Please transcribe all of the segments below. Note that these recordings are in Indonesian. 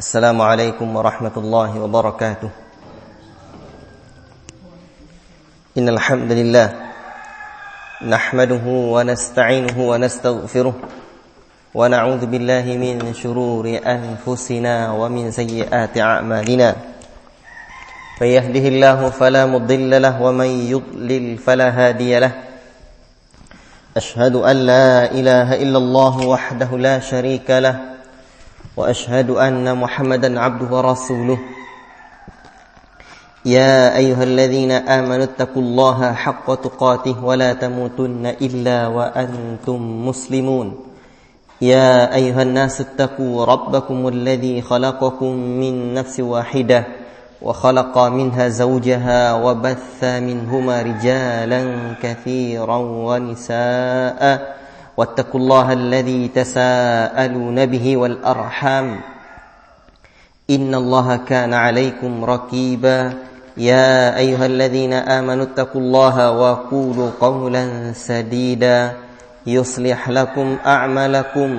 Assalamualaikum warahmatullahi wabarakatuh. Innal hamdalillah nahmaduhu wa nasta'inuhu wa nastaghfiruh wa na'udzu billahi min shururi anfusina wa min sayyiati a'malina. May yahdihillahu fala mudilla lahu wa may yudlil fala hadiya lahu. Ashhadu an la ilaha illallah wahdahu la syarika lahu وأشهد أن محمدا عبده ورسوله يا أيها الذين آمنوا اتقوا الله حق تقاته ولا تموتن إلا وأنتم مسلمون يا أيها الناس اتقوا ربكم الذي خلقكم من نفس واحدة وخلق منها زوجها وبث منهما رجالا كثيرا ونساء واتقوا الله الذي تساءلون به والأرحام إن الله كان عليكم رقيبا يا أيها الذين آمنوا اتقوا الله وقولوا قولا سديدا يصلح لكم أعمالكم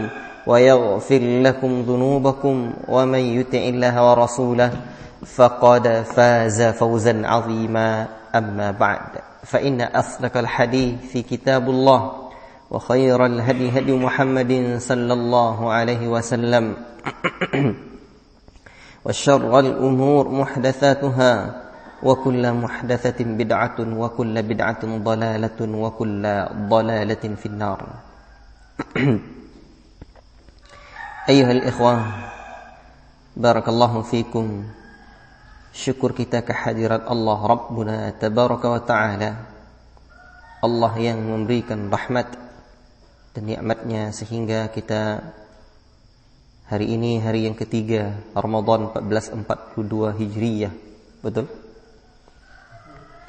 ويغفر لكم ذنوبكم ومن يطع الله ورسوله فقد فاز فوزا عظيما أما بعد فإن أصدق الحديث في كتاب الله وخير الهدي هدي محمد صلى الله عليه وسلم وشر الأمور محدثاتها وكل محدثة بدعة وكل بدعة ضلالة وكل ضلالة في النار. أيها الإخوة بارك الله فيكم. Syukur kita kehadirat Allah Rabbuna Tabaraka wa Ta'ala, Allah yang memberikan rahmat dan nikmatnya sehingga kita hari ini hari yang ketiga Ramadan 1442 Hijriyah. Betul?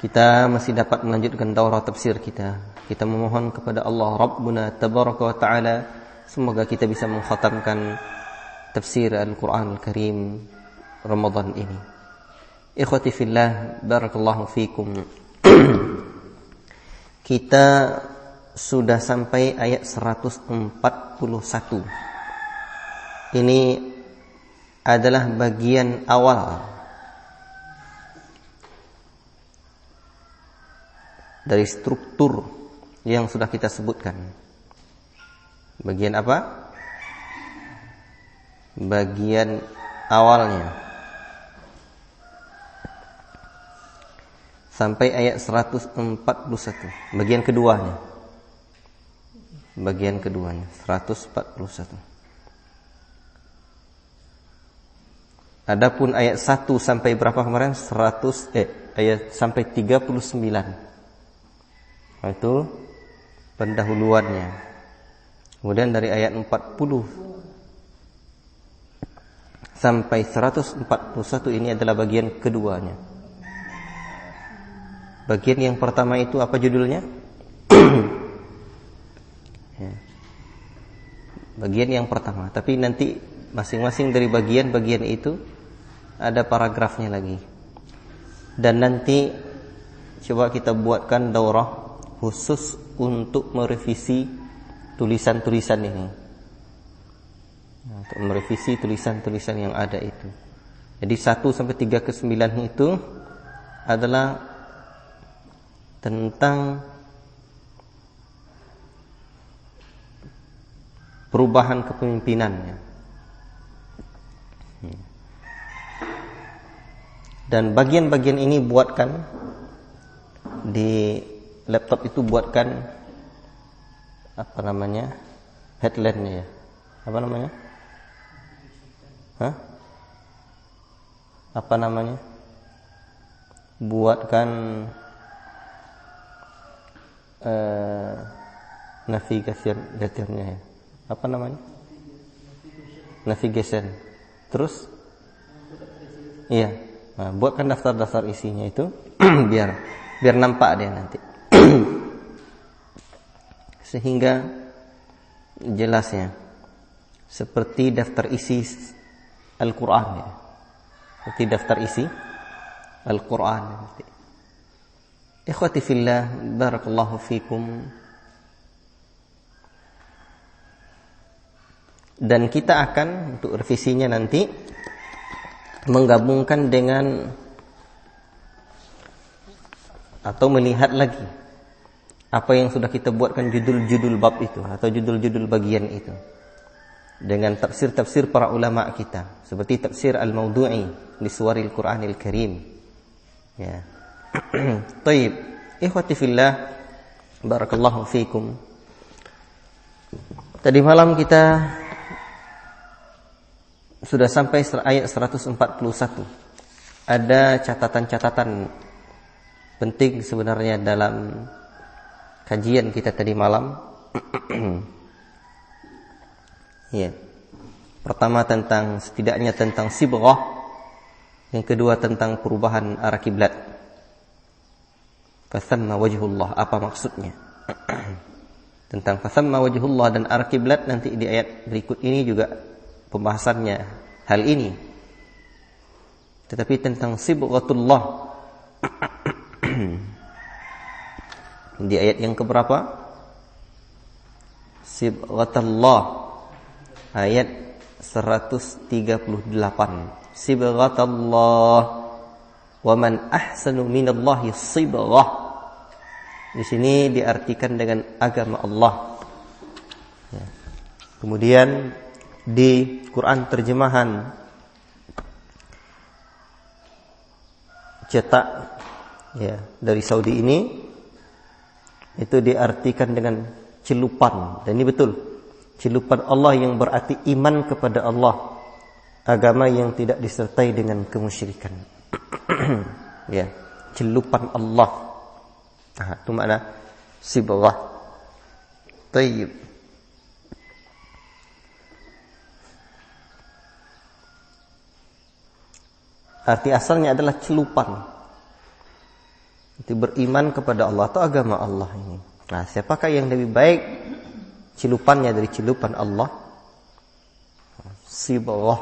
Kita masih dapat melanjutkan daurah tafsir kita. Kita memohon kepada Allah Rabbuna Tabaraka wa Ta'ala semoga kita bisa mengkhatamkan tafsir Al-Quran Al-Karim Ramadan ini. Ikhwati fillah, barakallahu fikum. Kita sudah sampai ayat 141. Ini adalah bagian awal dari struktur yang sudah kita sebutkan. Bagian apa? Bagian awalnya. Sampai ayat 141. Bagian keduanya. Bagian keduanya 141. Adapun ayat 1 sampai berapa kemarin? Ayat sampai 39. Itu pendahuluannya. Kemudian dari ayat 40 sampai 141 ini adalah bagian keduanya. Bagian yang pertama itu apa judulnya? Bagian yang pertama, tapi nanti masing-masing dari bagian-bagian itu ada paragrafnya lagi. Dan nanti coba kita buatkan daurah khusus untuk merevisi tulisan-tulisan ini. Untuk merevisi tulisan-tulisan yang ada itu. Jadi 1 sampai 3 ke 9 itu adalah tentang perubahan kepemimpinannya. Dan bagian-bagian ini buatkan di laptop itu, buatkan apa namanya? Headline-nya ya. Apa namanya? Apa namanya? Buatkan navigasinya ya. Apa namanya? Navigation. Terus? Iya. Nah, buatkan daftar-daftar isinya itu biar nampak dia nanti. Sehingga jelasnya seperti daftar isi Al-Quran ya. Seperti daftar isi Al-Quran nanti. Ikhwati fillah, barakallahu fikum. Dan kita akan untuk revisinya nanti menggabungkan dengan atau melihat lagi apa yang sudah kita buatkan judul-judul bab itu atau judul-judul bagian itu dengan tafsir-tafsir para ulama kita seperti tafsir al-mawdu'i li suwaril Qur'anil Karim. Ya. Taib, ikhwati fillah, barakallahu fiikum. Tadi malam kita sudah sampai ayat 141. Ada catatan-catatan penting sebenarnya dalam kajian kita tadi malam. Ya. Pertama setidaknya tentang sibghah, yang kedua tentang perubahan arah kiblat. Fathamma wajhullah, apa maksudnya? Tentang fathamma wajhullah dan arah kiblat nanti di ayat berikut ini juga pembahasannya hal ini. Tetapi tentang sibghatullah di ayat yang keberapa? Sibghatullah ayat 138. Sibghatullah wa man ahsanu minallahi sibghah. Di sini diartikan dengan agama Allah. Ya. Kemudian di Quran terjemahan cetak ya dari Saudi ini itu diartikan dengan celupan, dan ini betul. Celupan Allah yang berarti iman kepada Allah, agama yang tidak disertai dengan kemusyrikan. Ya, celupan Allah. Itu makna sibghah. Tayyib. Arti asalnya adalah celupan. Itu beriman kepada Allah atau agama Allah ini. Nah, siapakah yang lebih baik celupannya dari celupan Allah? Sibghah.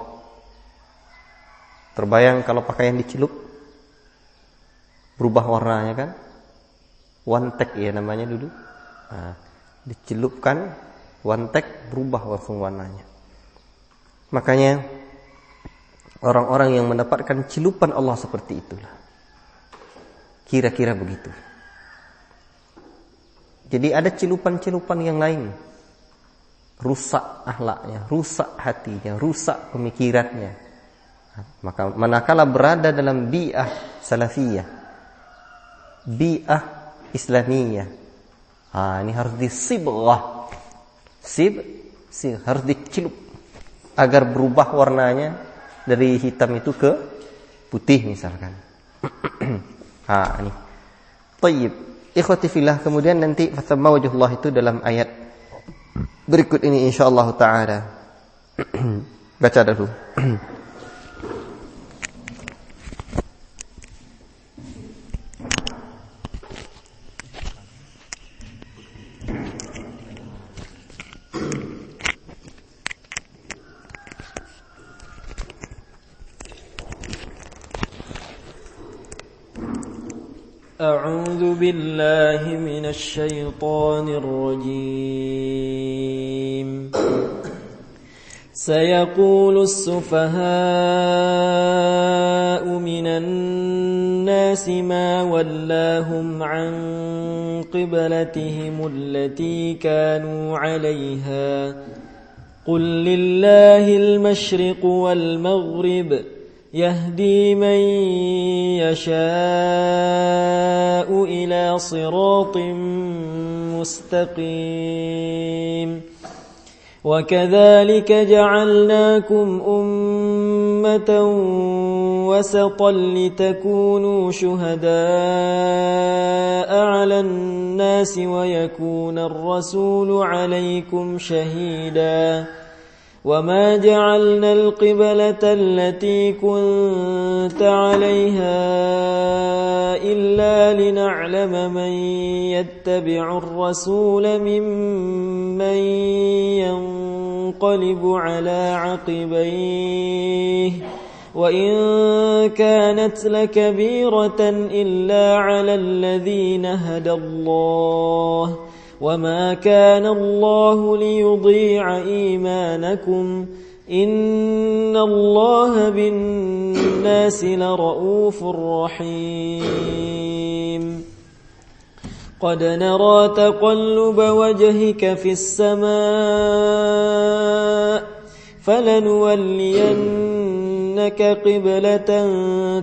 Terbayang kalau pakaian dicelup berubah warnanya kan? One take ya namanya dulu. Nah, dicelupkan one take berubah langsung warnanya. Makanya orang-orang yang mendapatkan celupan Allah seperti itulah. Kira-kira begitu. Jadi ada celupan-celupan yang lain. Rusak akhlaknya, rusak hatinya, rusak pemikirannya. Maka manakala berada dalam bi'ah salafiyah, bi'ah Islamiyah, ini harus disibghah. Harus dicelup agar berubah warnanya dari hitam itu ke putih misalkan. Ini. Tayyib. Ikhwati fillah, kemudian nanti fathamma wajhullah itu dalam ayat berikut ini insyaallah taala. Baca dulu. أعوذ بالله من الشيطان الرجيم. سيقول السفهاء من الناس ما ولاهم عن قبلتهم التي كانوا عليها قل لله المشرق والمغرب يهدي من يشاء إلى صراط مستقيم وكذلك جعلناكم أمة وسطا لتكونوا شهداء على الناس ويكون الرسول عليكم شهيدا وما جعلنا القبلة التي كنت عليها إلا لنعلم من يتبع الرسول ممن ينقلب على عقبيه وإن كانت لكبيرة إلا على الذين هدى الله وما كان الله ليضيع إيمانكم إن الله بالناس لرؤوف رحيم قد نرى تقلب وجهك في السماء فلنولينك قبلة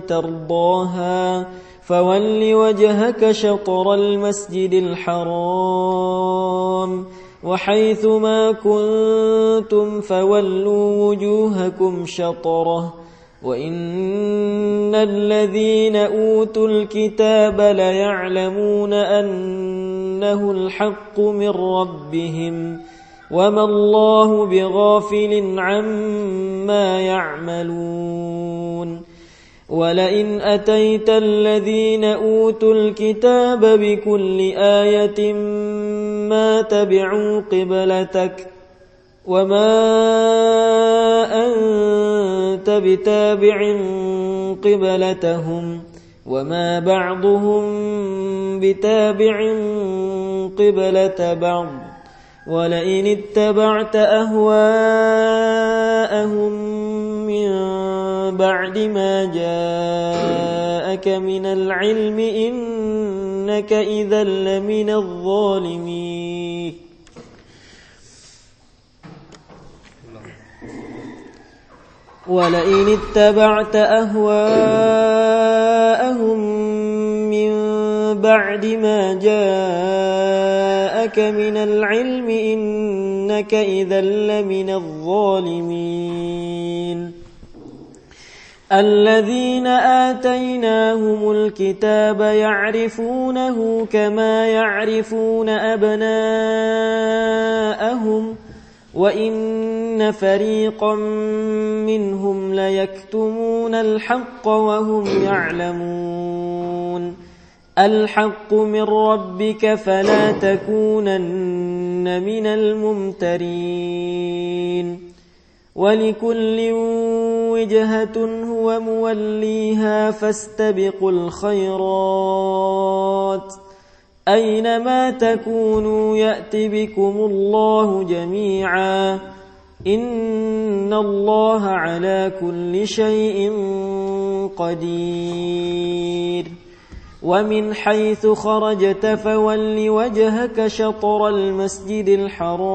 ترضاها فول وجهك شطر المسجد الحرام وحيث ما كنتم فولوا وجوهكم شطره وإن الذين أوتوا الكتاب ليعلمون أنه الحق من ربهم وما الله بغافل عما يعملون ولئن أتيت الذين أوتوا الكتاب بكل آية ما تبعوا قبلتك وما أنت بتابع قبلتهم وما بعضهم بتابع قبلة بعض ولئن اتبعت أهواءهم من بعد ما جاءك من العلم إنك إذا لمن الظالمين ولئن اتبعت أهواءهم من بعد ما جاءك من العلم إنك إذا لمن الظالمين الذين آتيناهم الكتاب يعرفونه كما يعرفون أبناءهم وإن فريقا منهم ليكتمون الحق وهم يعلمون الحق من ربك فلا تكونن من الممترين ولكل وجهة هو موليها فاستبقوا الخيرات أينما تكونوا يأت بكم الله جميعا إن الله على كل شيء قدير ومن حيث خرجت فول وجهك شطر المسجد الحرام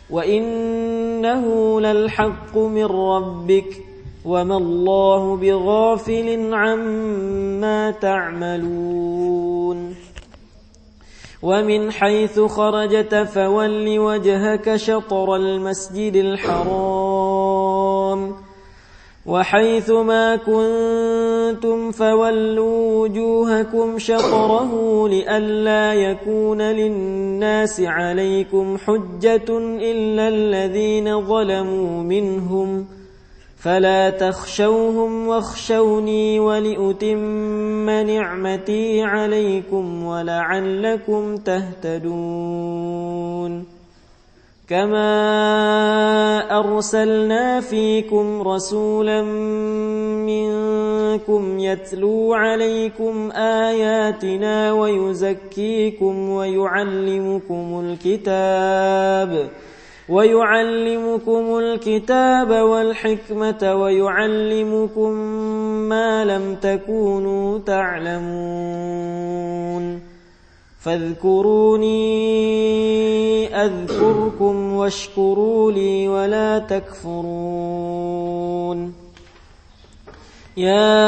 وإنه للحق من ربك وما الله بغافل عما تعملون ومن حيث خرجت فول وجهك شطر المسجد الحرام وحيث ما كنتم فولوا وجوهكم شطره لئلا يكون للناس عليكم حجة إلا الذين ظلموا منهم فلا تخشوهم واخشوني ولأتم نعمتي عليكم ولعلكم تهتدون كما أرسلنا فيكم رسولا منكم يتلو عليكم آياتنا ويزكيكم ويعلمكم الكتاب والحكمة ويعلمكم ما لم تكونوا تعلمون فاذكروني أذكركم واشكروا لي ولا تكفرون يا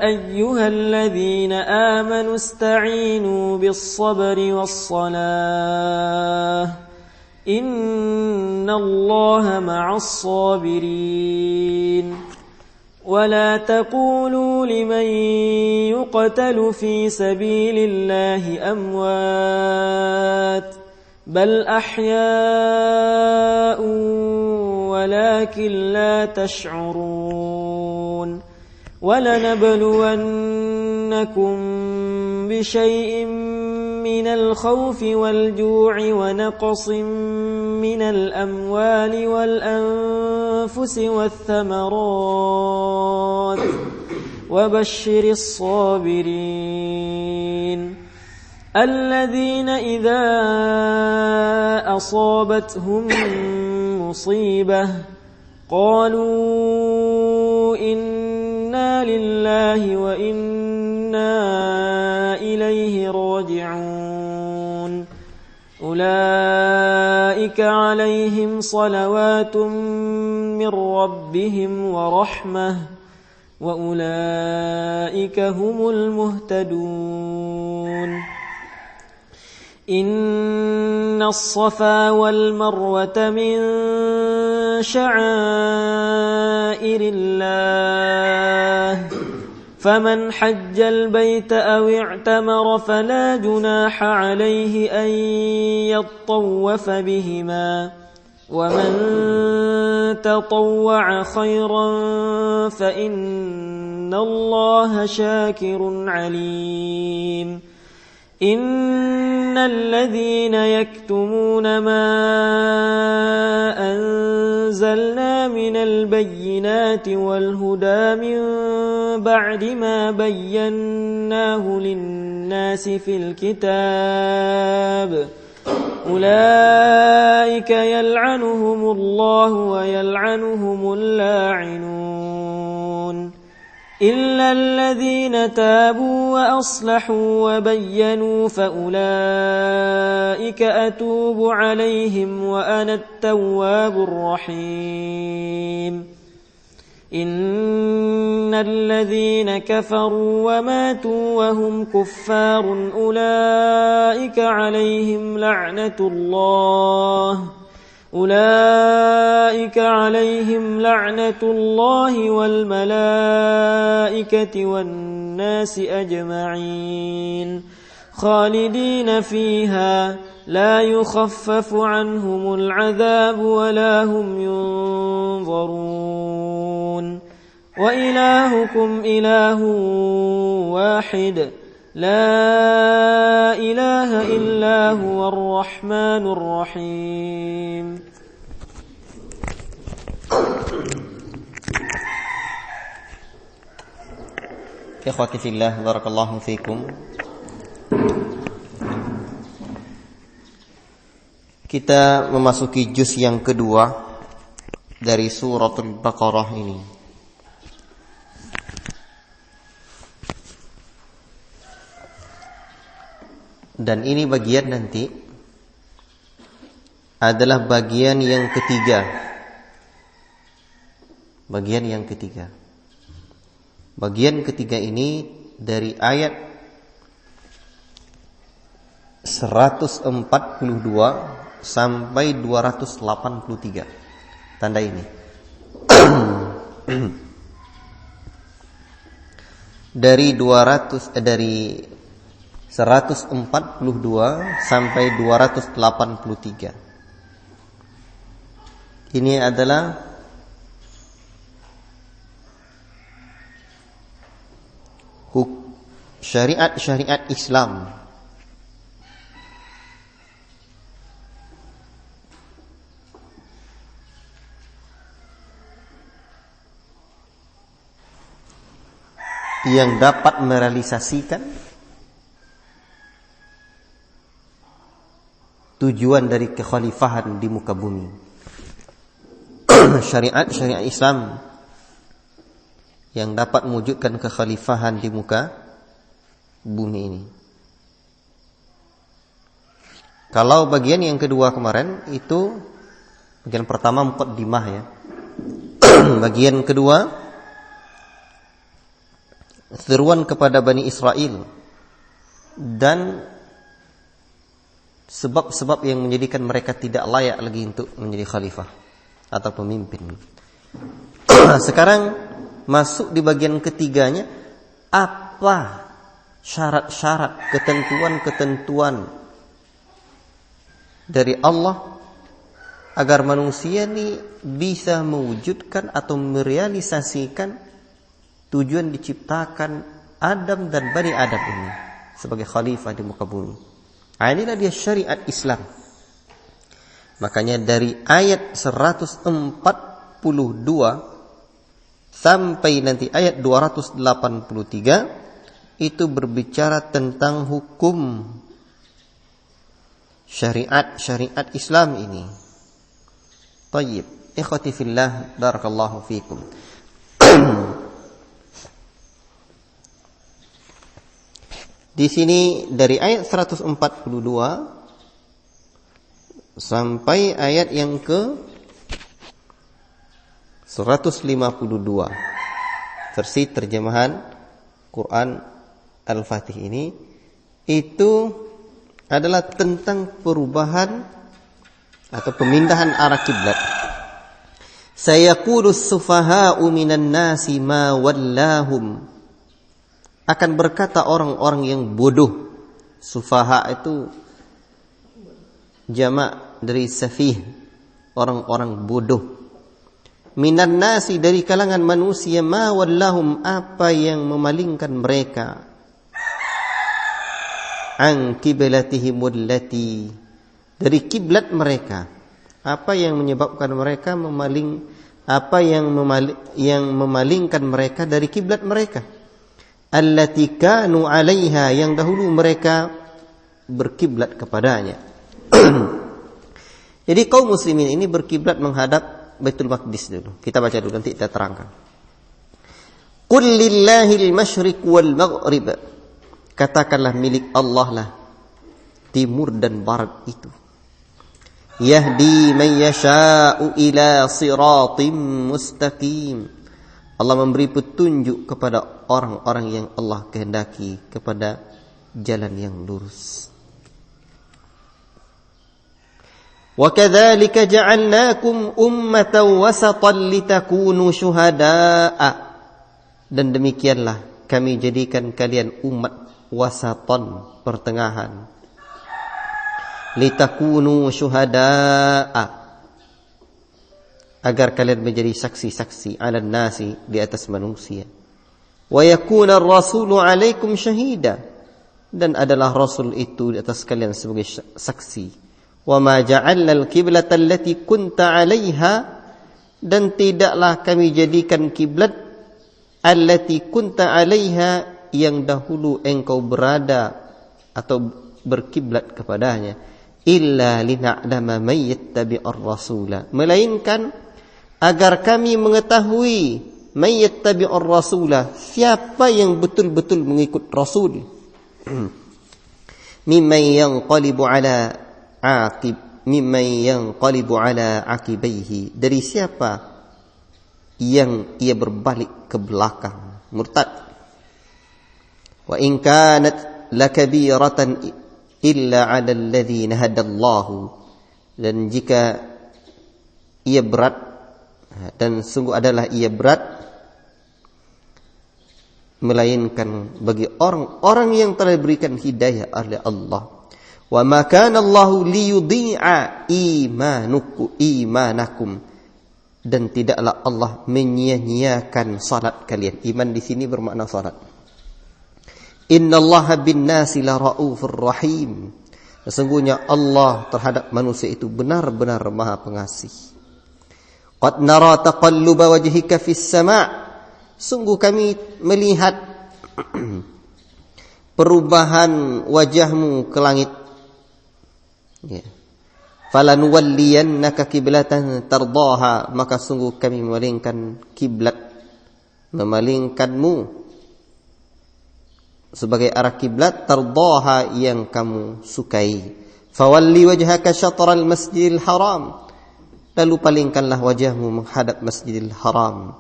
أيها الذين آمنوا استعينوا بالصبر والصلاة إن الله مع الصابرين ولا تقولوا لمن يقتل في سبيل الله أموات بل أحياء ولكن لا تشعرون ولنبلونكم بشيء من الخوف والجوع ونقص من الأموال والأنفس والثمرات وبشر الصابرين الذين إذا أصابتهم مصيبة قالوا إنا لله وإنا إليه راجعون أولئك عليهم صلوات من ربهم ورحمة وأولئك هم المهتدون إن الصفا والمروة من شعائر الله فمن حج البيت أو اعتمر فلا جناح عليه أن يطوف بهما ومن تطوع خيرا فإن الله شاكر عليم إن الذين يكتمون ما أنزلنا من البينات والهدى من بعد ما بيناه للناس في الكتاب أولئك يلعنهم الله ويلعنهم اللاعنون إلا الذين تابوا وأصلحوا وبينوا فأولئك أتوب عليهم وأنا التواب الرحيم إن الذين كفروا وماتوا وهم كفار أولئك عليهم لعنة الله والملائكة والناس أجمعين خالدين فيها لا يخفف عنهم العذاب ولا هم ينظرون وإلهكم إله واحد لا إله إلا هو الرحمن الرحيم Ikhwati fillah, barakallahu fikum. Kita memasuki juz yang kedua dari suratul Baqarah ini. Dan ini bagian nanti adalah bagian yang ketiga. Bagian ketiga ini dari ayat 142 sampai 283. Tanda ini. dari 142 sampai 283. Ini adalah syariat Islam yang dapat merealisasikan tujuan dari kekhalifahan di muka bumi. Syariat Islam yang dapat mewujudkan kekhalifahan di muka bumi ini. Kalau bagian yang kedua kemarin itu bagian pertama muqaddimah ya. Bagian kedua seruan kepada Bani Israel dan sebab-sebab yang menjadikan mereka tidak layak lagi untuk menjadi khalifah atau pemimpin. Sekarang masuk di bagian ketiganya, apa syarat-syarat, ketentuan-ketentuan dari Allah agar manusia ini bisa mewujudkan atau merealisasikan tujuan diciptakan Adam dan Bani Adam ini sebagai khalifah di muka bumi. Inilah dia syariat Islam. Makanya dari ayat 142 sampai nanti ayat 283 itu berbicara tentang hukum syariat Islam ini. Tayyib, ikhwati fillah, barakallahu fikum. Di sini dari ayat 142 sampai ayat yang ke 152. Versi terjemahan Quran Al-Fatih ini itu adalah tentang perubahan atau pemindahan arah kiblat. Sayaqulu as-sufaha'u minan nasi ma wallahum. Akan berkata orang-orang yang bodoh. Sufaha itu jamak dari safih, orang-orang bodoh. Minan nasi, dari kalangan manusia, ma wallahum, apa yang memalingkan mereka, an qiblatihim allati, dari kiblat mereka, apa yang menyebabkan mereka memalingkan mereka dari kiblat mereka, allati kanu 'alaiha, yang dahulu mereka berkiblat kepadanya. Jadi kaum muslimin ini berkiblat menghadap Baitul Maqdis dulu. Kita baca dulu, nanti kita terangkan. Qul lillahil masyriq wal maghrib. Katakanlah milik Allah lah timur dan barat itu. Yahdi man yasha'u ila siratim mustaqim. Allah memberi petunjuk kepada orang-orang yang Allah kehendaki kepada jalan yang lurus. Wa kadzalika ja'alnakum ummatan wasatan litakunu syuhada'a. Dan demikianlah kami jadikan kalian umat wasatan, pertengahan. Litakunu syuhada'a, agar kalian menjadi saksi-saksi 'alan nasi, di atas manusia. Wa yakuna ar-rasulu 'alaikum syahida, dan adalah rasul itu di atas kalian sebagai saksi. Wa ma ja'alna al-qiblata allati kunta 'alaiha, dan tidaklah kami jadikan kiblat allati kunta 'alaiha, yang dahulu engkau berada atau berkiblat kepadanya, illa lina'lama man yattabi'ur rasula, melainkan agar kami mengetahui man yattabi'ur rasula, siapa yang betul-betul mengikut rasul, mimman yanqalibu ala aqibaihi, dari siapa yang ia berbalik ke belakang, murtad. Wa in kanat lakabiratan illa 'ala alladhina hadallahu, dan jika ia berat, dan sungguh adalah ia berat, melainkan bagi orang-orang yang telah diberikan hidayah oleh Allah. Wa ma kana Allahu liyudhi'a imanakum, dan tidaklah Allah menyia-nyiakan salat kalian. Iman di sini bermakna salat. Innallaha bin-nasi la raufur rahim. Sesungguhnya Allah terhadap manusia itu benar-benar Maha Pengasih. Qad nara taqalluba wajhika fis sama'. Sungguh kami melihat perubahan wajahmu ke langit. Ya. Falanuwalliyannaka qiblatan tardaha, maka sungguh kami memalingkanmu sebagai arah kiblat, tardaha, yang kamu sukai. Fawalli wajhaka syatral masjidil haram, lalu palingkanlah wajahmu menghadap Masjidil Haram.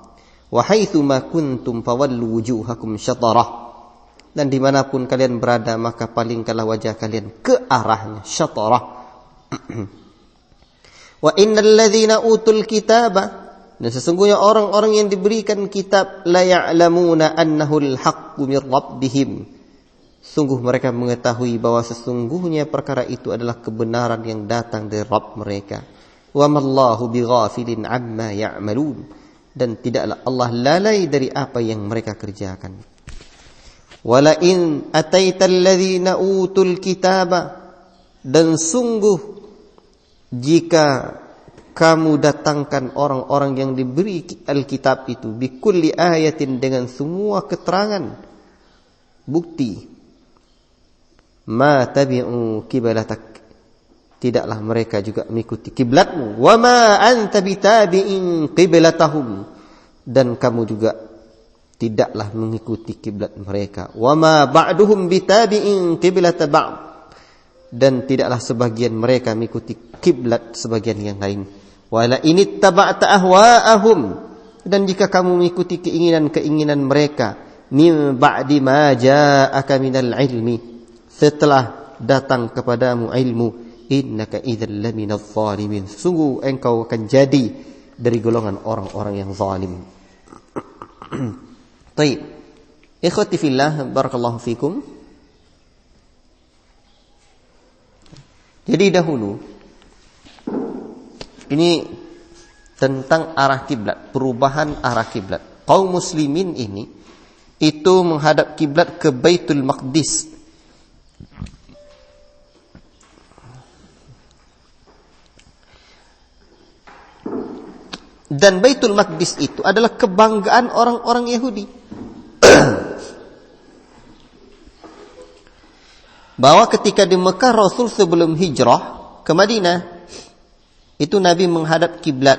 Wa haitsu ma kuntum fawallu wujuhakum syatarah, dan dimanapun kalian berada maka palingkanlah wajah kalian ke arahnya, syatarah. Wa innal ladzina utul kitaba, dan sesungguhnya orang-orang yang diberikan kitab, la ya'lamuna annahu al-haqqu min rabbihim, sungguh mereka mengetahui bahwa sesungguhnya perkara itu adalah kebenaran yang datang dari Rabb mereka. Wa mallahu bighafilin amma ya'malun, dan tidaklah Allah lalai dari apa yang mereka kerjakan. Wala in ataital ladzina utul kitaba, dan sungguh jika kamu datangkan orang-orang yang diberi Alkitab itu, bikulli ayatin, dengan semua keterangan, bukti, ma tabi'u qiblatak, tidaklah mereka juga mengikuti kiblatmu. Wa ma anta bitabi'in qiblatahum, dan kamu juga tidaklah mengikuti kiblat mereka. Wa ma ba'duhum bitabi'in qiblat ba'd, dan tidaklah sebagian mereka mengikuti kiblat sebagian yang lain. Wala in ittaba'ta ahwa'ahum, dan jika kamu mengikuti keinginan-keinginan mereka, min ba'di ma ja'aka minal ilmi, setelah datang kepadamu ilmu, innaka idzal laminadh zalimin, sungguh engkau akan jadi dari golongan orang-orang yang zalim. Baik. Ikhwati fillah, barakallahu fikum. Jadi dahulu ini tentang arah kiblat, perubahan arah kiblat. Kaum muslimin ini itu menghadap kiblat ke Baitul Maqdis. Dan Baitul Maqdis itu adalah kebanggaan orang-orang Yahudi. Bahwa ketika di Mekah Rasul sebelum hijrah ke Madinah, itu Nabi menghadap kiblat.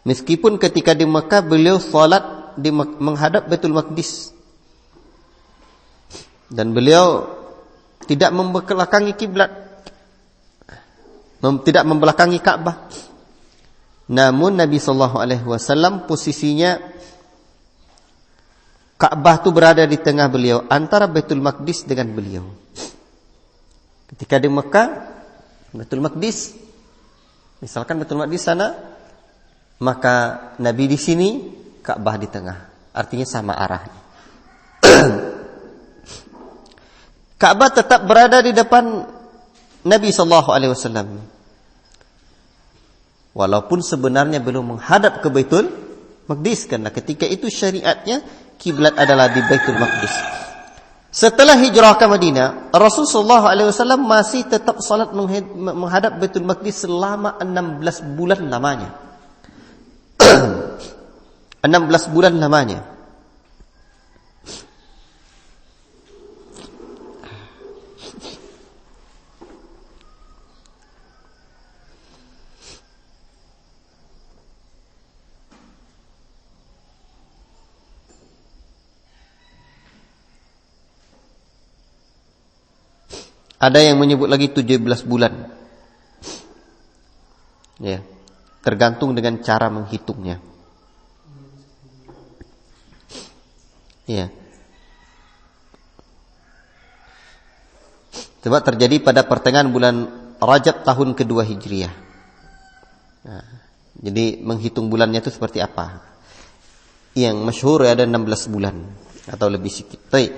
Meskipun ketika di Mekah beliau salat menghadap Baitul Maqdis, dan beliau tidak membelakangi kiblat, tidak membelakangi Ka'bah. Namun Nabi SAW posisinya Ka'bah itu berada di tengah beliau, antara Baitul Maqdis dengan beliau. Ketika di Mekah, Baitul Maqdis, misalkan Baitul Maqdis sana, maka Nabi di sini, Ka'bah di tengah. Artinya sama arahnya. Ka'bah tetap berada di depan Nabi SAW. Walaupun sebenarnya belum menghadap ke Baitul Maqdis, karena ketika itu syariatnya kiblat adalah di Baitul Maqdis. Setelah hijrah ke Madinah, Rasulullah SAW masih tetap salat menghadap Baitul Maqdis selama 16 bulan lamanya. 16 bulan lamanya. Ada yang menyebut lagi 17 bulan. Ya, tergantung dengan cara menghitungnya. Ya. Sebab terjadi pada pertengahan bulan Rajab tahun kedua Hijriah. Nah, jadi menghitung bulannya itu seperti apa? Yang masyhur ada 16 bulan atau lebih sedikit. Baik.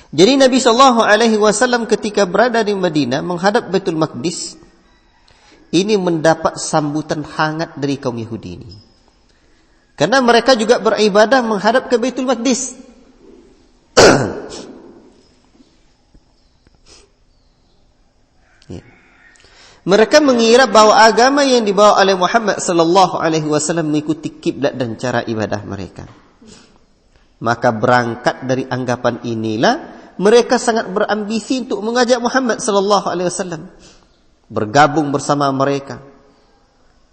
Jadi Nabi SAW ketika berada di Madinah menghadap Baitul Maqdis, ini mendapat sambutan hangat dari kaum Yahudi ini. Karena mereka juga beribadah menghadap ke Baitul Maqdis. Ya. Mereka mengira bahwa agama yang dibawa oleh Muhammad SAW mengikuti kiblat dan cara ibadah mereka. Maka berangkat dari anggapan inilah mereka sangat berambisi untuk mengajak Muhammad SAW bergabung bersama mereka.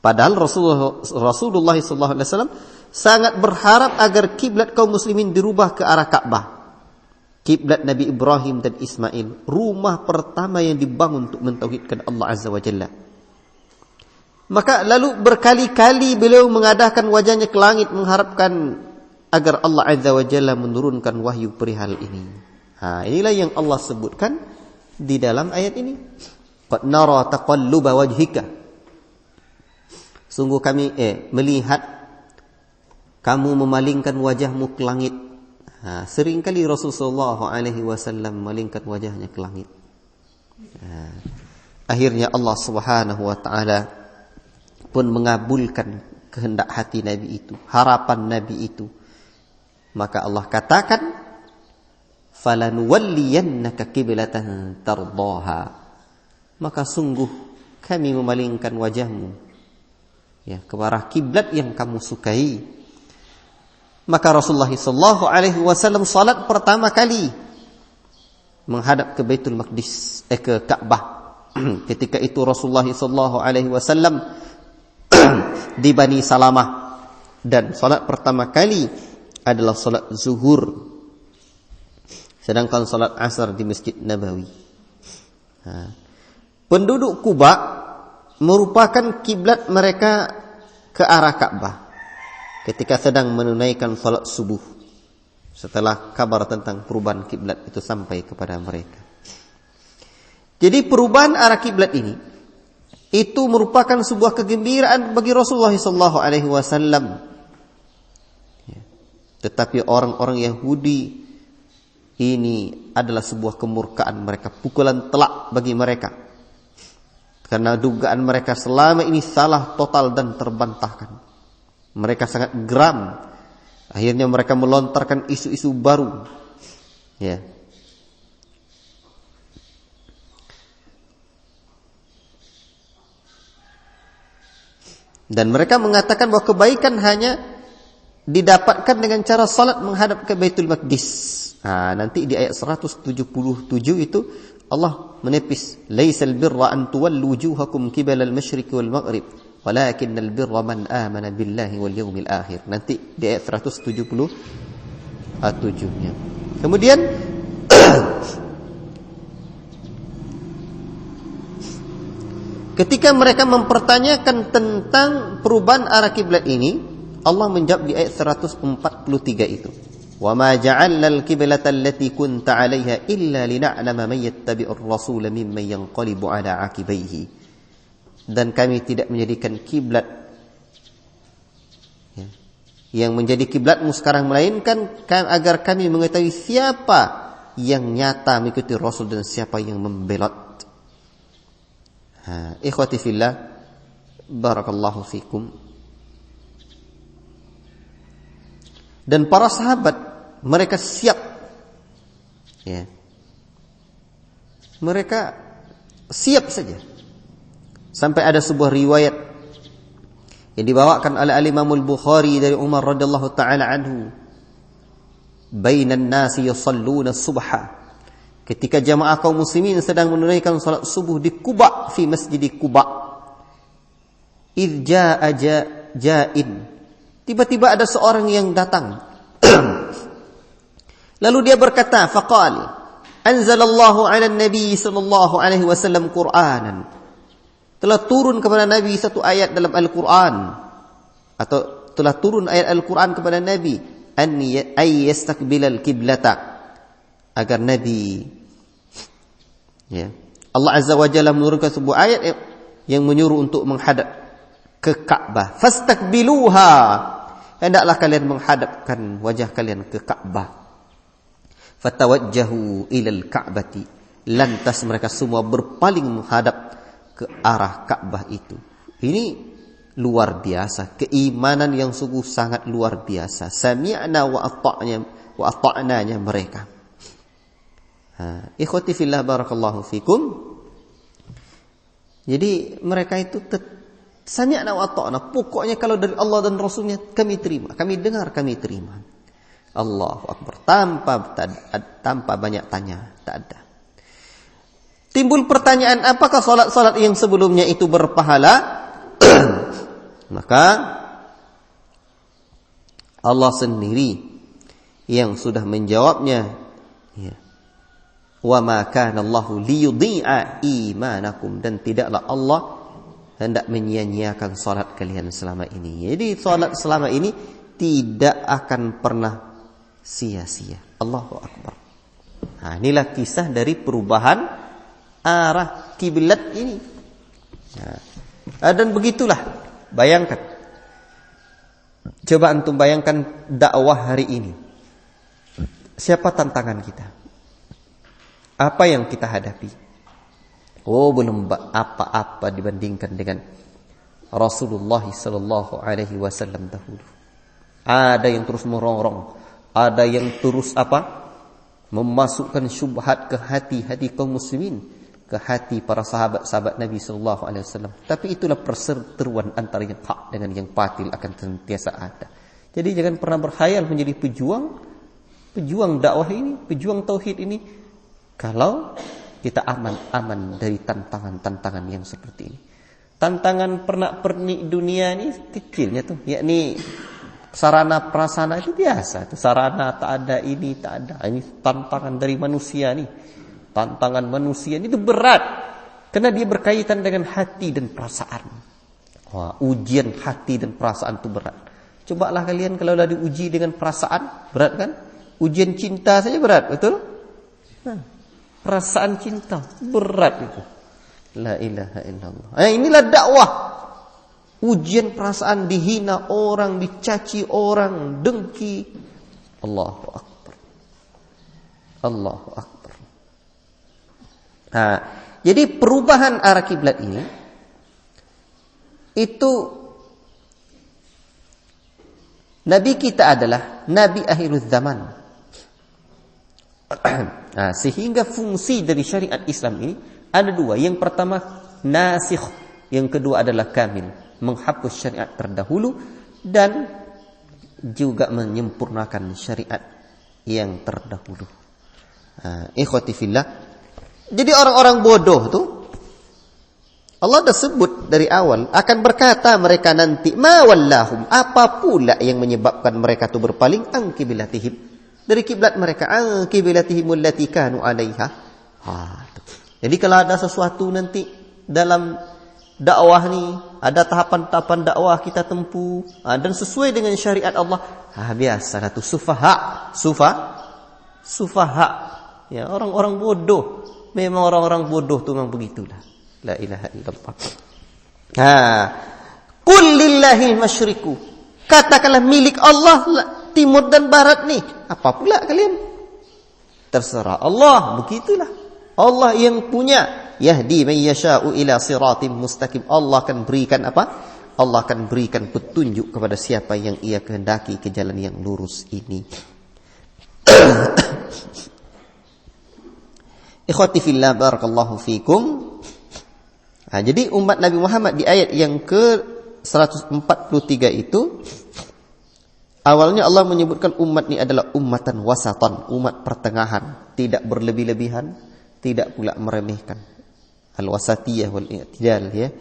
Padahal Rasulullah SAW sangat berharap agar kiblat kaum muslimin dirubah ke arah Ka'bah, kiblat Nabi Ibrahim dan Ismail, rumah pertama yang dibangun untuk mentauhidkan Allah Azza wa Jalla. Maka lalu berkali-kali beliau mengadahkan wajahnya ke langit mengharapkan agar Allah Azza wa Jalla menurunkan wahyu perihal ini. Inilah yang Allah sebutkan di dalam ayat ini. Qad nara taqalluba wajhika. Sungguh kami melihat kamu memalingkan wajahmu ke langit. Seringkali Rasulullah SAW memalingkan wajahnya ke langit. Akhirnya Allah Subhanahu wa taala pun mengabulkan kehendak hati Nabi itu, harapan Nabi itu. Maka Allah katakan, falanuwalliyannaka qiblatan tardaha, maka sungguh kami memalingkan wajahmu ya ke arah kiblat yang kamu sukai. Maka Rasulullah sallallahu alaihi wasallam salat pertama kali menghadap ke Baitul Maqdis, ke Ka'bah. Ketika itu Rasulullah sallallahu alaihi wasallam di Bani Salamah, dan salat pertama kali adalah salat zuhur, sedangkan salat asar di Masjid Nabawi. Penduduk Kuba merupakan kiblat mereka ke arah Ka'bah ketika sedang menunaikan salat subuh, setelah kabar tentang perubahan kiblat itu sampai kepada mereka. Jadi perubahan arah kiblat ini itu merupakan sebuah kegembiraan bagi Rasulullah sallallahu alaihi wasallam. Tetapi orang-orang Yahudi ini adalah sebuah kemurkaan mereka, pukulan telak bagi mereka. Karena dugaan mereka selama ini salah total dan terbantahkan. Mereka sangat geram. Akhirnya mereka melontarkan isu-isu baru. Ya. Dan mereka mengatakan bahwa kebaikan hanya didapatkan dengan cara salat menghadap ke Baitul Maqdis. Nanti di ayat 177 itu Allah menepis, "Laisal birra an tuwallu wujuhakum qibala al-masyriq wal maghrib, walakinnal birra man amana billahi wal yawmil akhir." Nanti di ayat 177-nya. Kemudian ketika mereka mempertanyakan tentang perubahan arah kiblat ini, Allah menjawab di ayat 143 itu, "Wa ma ja'alna al-qiblata allati kunta 'alayha illa lina'lama man yattabi'ur rasula mimman yanqalibu 'ala 'aqibaihi." Dan kami tidak menjadikan kiblat yang menjadi kiblatmu sekarang, melainkan agar kami mengetahui siapa yang nyata mengikuti Rasul dan siapa yang membelot. Ikhwati fillah, barakallahu fikum. Dan para sahabat mereka siap, ya, mereka siap saja. Sampai ada sebuah riwayat yang dibawakan oleh Al-Imam Al-Bukhari dari Umar radhiyallahu taala anhu, "Bainan nasi yusalluna subha." Ketika jamaah kaum muslimin sedang menunaikan salat subuh di Quba, fi Masjid Quba, idh jaa ja'in, tiba-tiba ada seorang yang datang. Lalu dia berkata, faqal, "Anzalallahu 'ala an-nabi sallallahu alaihi wasallam Qur'anan." Telah turun kepada Nabi satu ayat dalam Al-Quran, atau telah turun ayat Al-Quran kepada Nabi, ay yastaqbilal kiblata, agar Nabi, ya, Allah Azza wa Jalla menurunkan sebuah ayat yang menyuruh untuk menghadap ke Ka'bah. Fastaqbiluha, hendaklah kalian menghadapkan wajah kalian ke Ka'bah. Fatawajjahu ilal Ka'bati, lantas mereka semua berpaling menghadap ke arah Ka'bah itu. Ini luar biasa, keimanan yang sungguh sangat luar biasa. Sami'na wa ata'nanya mereka. Ikhwati fillah, barakallahu fikum. Jadi mereka itu sami'na wa ata'na. Pokoknya kalau dari Allah dan Rasulnya kami terima, kami dengar, kami terima. Allahu Akbar. Tanpa banyak tanya, tak ada. Timbul pertanyaan, apakah salat-salat yang sebelumnya itu berpahala? Maka Allah sendiri yang sudah menjawabnya. Ya. Wa ma kana Allahu liyudhi'a imanakum, dan tidaklah Allah hendak menyia-nyiakan salat kalian selama ini. Jadi salat selama ini tidak akan pernah sia-sia. Allahu Akbar. Inilah kisah dari perubahan arah kiblat ini. Dan begitulah, bayangkan. Coba antum bayangkan dakwah hari ini. Siapa tantangan kita? Apa yang kita hadapi? Belum apa-apa dibandingkan dengan Rasulullah sallallahu alaihi wasallam dahulu. Ada yang terus merongrong, ada yang terus memasukkan syubhat ke hati-hati kaum muslimin, ke hati para sahabat-sahabat Nabi sallallahu alaihi wasallam. Tapi itulah perseteruan antara yang hak dengan yang batil akan senantiasa ada. Jadi jangan pernah berkhayal menjadi pejuang dakwah ini, pejuang tauhid ini, kalau kita aman dari tantangan-tantangan yang seperti ini. Tantangan pernak-pernik dunia ini kecilnya tuh, yakni sarana prasarana itu biasa. Itu sarana tak ada ini, tak ada. Ini tantangan dari manusia nih. Tantangan manusia ini itu berat. Karena dia berkaitan dengan hati dan perasaan. Wah, ujian hati dan perasaan itu berat. Cobalah kalian kalau sudah diuji dengan perasaan, berat kan? Ujian cinta saja berat, betul? Nah, perasaan cinta berat itu. La ilaha illallah. Inilah dakwah. Ujian perasaan, dihina orang, dicaci orang, dengki. Allahu Akbar. Allahu Akbar. Nah, jadi perubahan arah kiblat ini itu Nabi kita adalah Nabi akhirul zaman. Nah, sehingga fungsi dari syariat Islam ini ada dua. Yang pertama nasikh, yang kedua adalah kamil, menghapus syariat terdahulu dan juga menyempurnakan syariat yang terdahulu. Ikhwati fillah. Jadi orang-orang bodoh tuh Allah dah sebut dari awal akan berkata mereka nanti ma wallahum, apa pula yang menyebabkan mereka tu berpaling an qiblatihim, dari kiblat mereka, an qiblatihim allati kanu 'alaiha. Jadi kalau ada sesuatu nanti dalam dakwah ni, ada tahapan-tahapan dakwah kita tempuh dan sesuai dengan syariat Allah, biasalah tu sufaha. Ya, orang-orang bodoh. Memang orang-orang bodoh tu memang begitulah. La ilaha illallah. Qul lillahil masyriqu. Katakanlah milik Allah timur dan barat nih. Apa pula kalian? Terserah Allah, begitulah. Allah yang punya. Yahdi man yasha'u ila siratim mustaqim. Allah akan berikan apa? Allah akan berikan petunjuk kepada siapa yang ia kehendaki ke jalan yang lurus ini. Ikhwati fillah, barakallahu fikum. Jadi umat Nabi Muhammad di ayat yang ke-143 itu, awalnya Allah menyebutkan umat ini adalah ummatan wasatan, umat pertengahan, tidak berlebih-lebihan, tidak pula meremehkan. Al-wasatiyah wal-i'tidal, ya.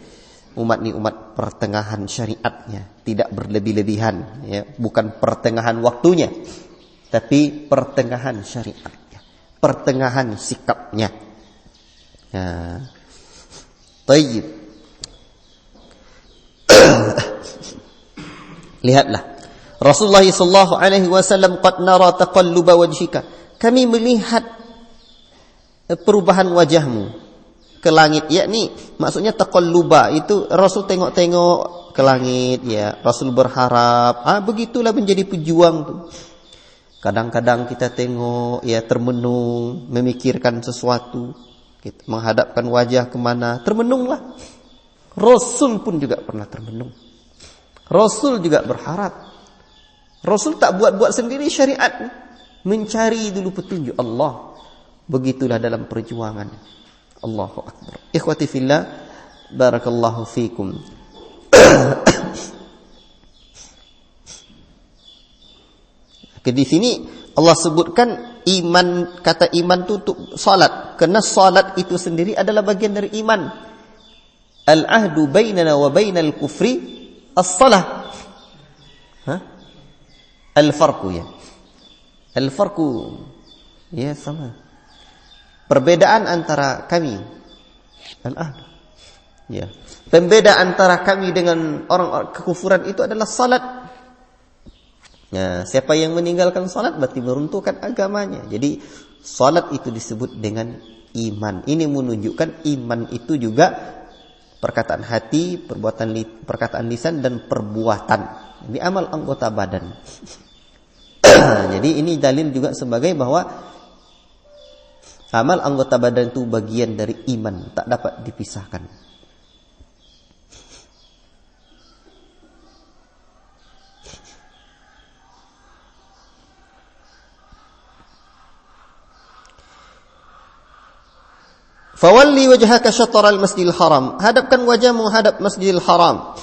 Umat ini umat pertengahan syariatnya, tidak berlebih-lebihan, ya. Bukan pertengahan waktunya, tapi pertengahan syariatnya, pertengahan sikapnya. Tayyib. Lihatlah, Rasulullah sallallahu alaihi wasallam, qad nara taqalluba wajhika. Kami melihat perubahan wajahmu ke langit, yakni maksudnya taqalluba itu Rasul tengok-tengok ke langit, ya. Rasul berharap, begitulah menjadi pejuang tuh. Kadang-kadang kita tengok, ya, termenung, memikirkan sesuatu, kita menghadapkan wajah kemana, termenunglah. Rasul pun juga pernah termenung. Rasul juga berharap. Rasul tak buat-buat sendiri syariat, mencari dulu petunjuk Allah. Begitulah dalam perjuangan. Allahu Akbar. Ikhwati fillah, barakallahu fikum. Di sini Allah sebutkan iman, kata iman itu untuk salat, karena salat itu sendiri adalah bagian dari iman. Al-ahdu bainana wa bainal kufri as-salah. Al-farqu, ya. Al-farqu, ya, sama. Perbedaan antara kami, al-ahdu, ya. Pembeda antara kami dengan orang kekufuran itu adalah salat. Ya, siapa yang meninggalkan salat berarti meruntuhkan agamanya. Jadi salat itu disebut dengan iman. Ini menunjukkan iman itu juga perkataan hati, perkataan lisan dan perbuatan. Ini amal anggota badan. Jadi ini dalil juga sebagai bahwa amal anggota badan itu bagian dari iman, tak dapat dipisahkan. Fawalli wajhaka syatral masjidil haram. Hadapkan wajahmu hadap masjidil haram.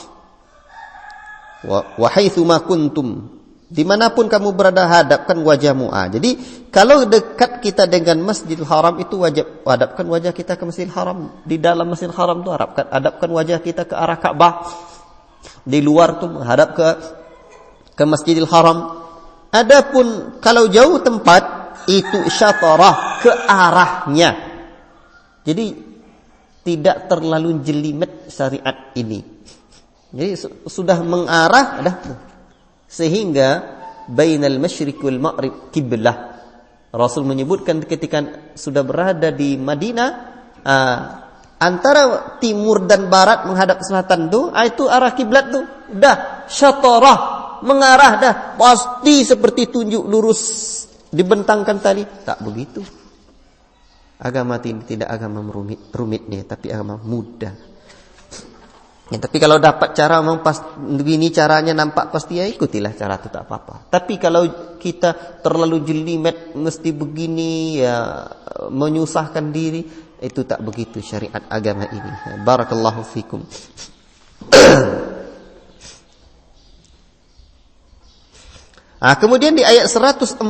Wa haitsu ma kuntum. Dimanapun kamu berada, hadapkan wajahmu. Jadi kalau dekat kita dengan Masjidil Haram itu wajib hadapkan wajah kita ke Masjidil Haram. Di dalam Masjidil Haram itu hadapkan wajah kita ke arah Ka'bah. Di luar tu menghadap ke Masjidil Haram. Adapun kalau jauh tempat itu syatarah, ke arahnya. Jadi tidak terlalu jelimet syariat ini. Jadi sudah mengarah dah. Sehingga bainal masyriq wal maghrib kiblah. Rasul menyebutkan ketika sudah berada di Madinah, antara timur dan barat menghadap ke selatan itu arah kiblat tu dah syatarah, mengarah dah, pasti seperti tunjuk lurus dibentangkan tali. Tak begitu. Agama tidak agama rumitnya, tapi agama mudah. Ya, tapi kalau dapat cara memang begini caranya nampak pasti, ya ikutilah cara itu, tak apa-apa. Tapi kalau kita terlalu jelimet mesti begini, ya menyusahkan diri, itu tak begitu syariat agama ini. Barakallahu fikum. Kemudian di ayat 145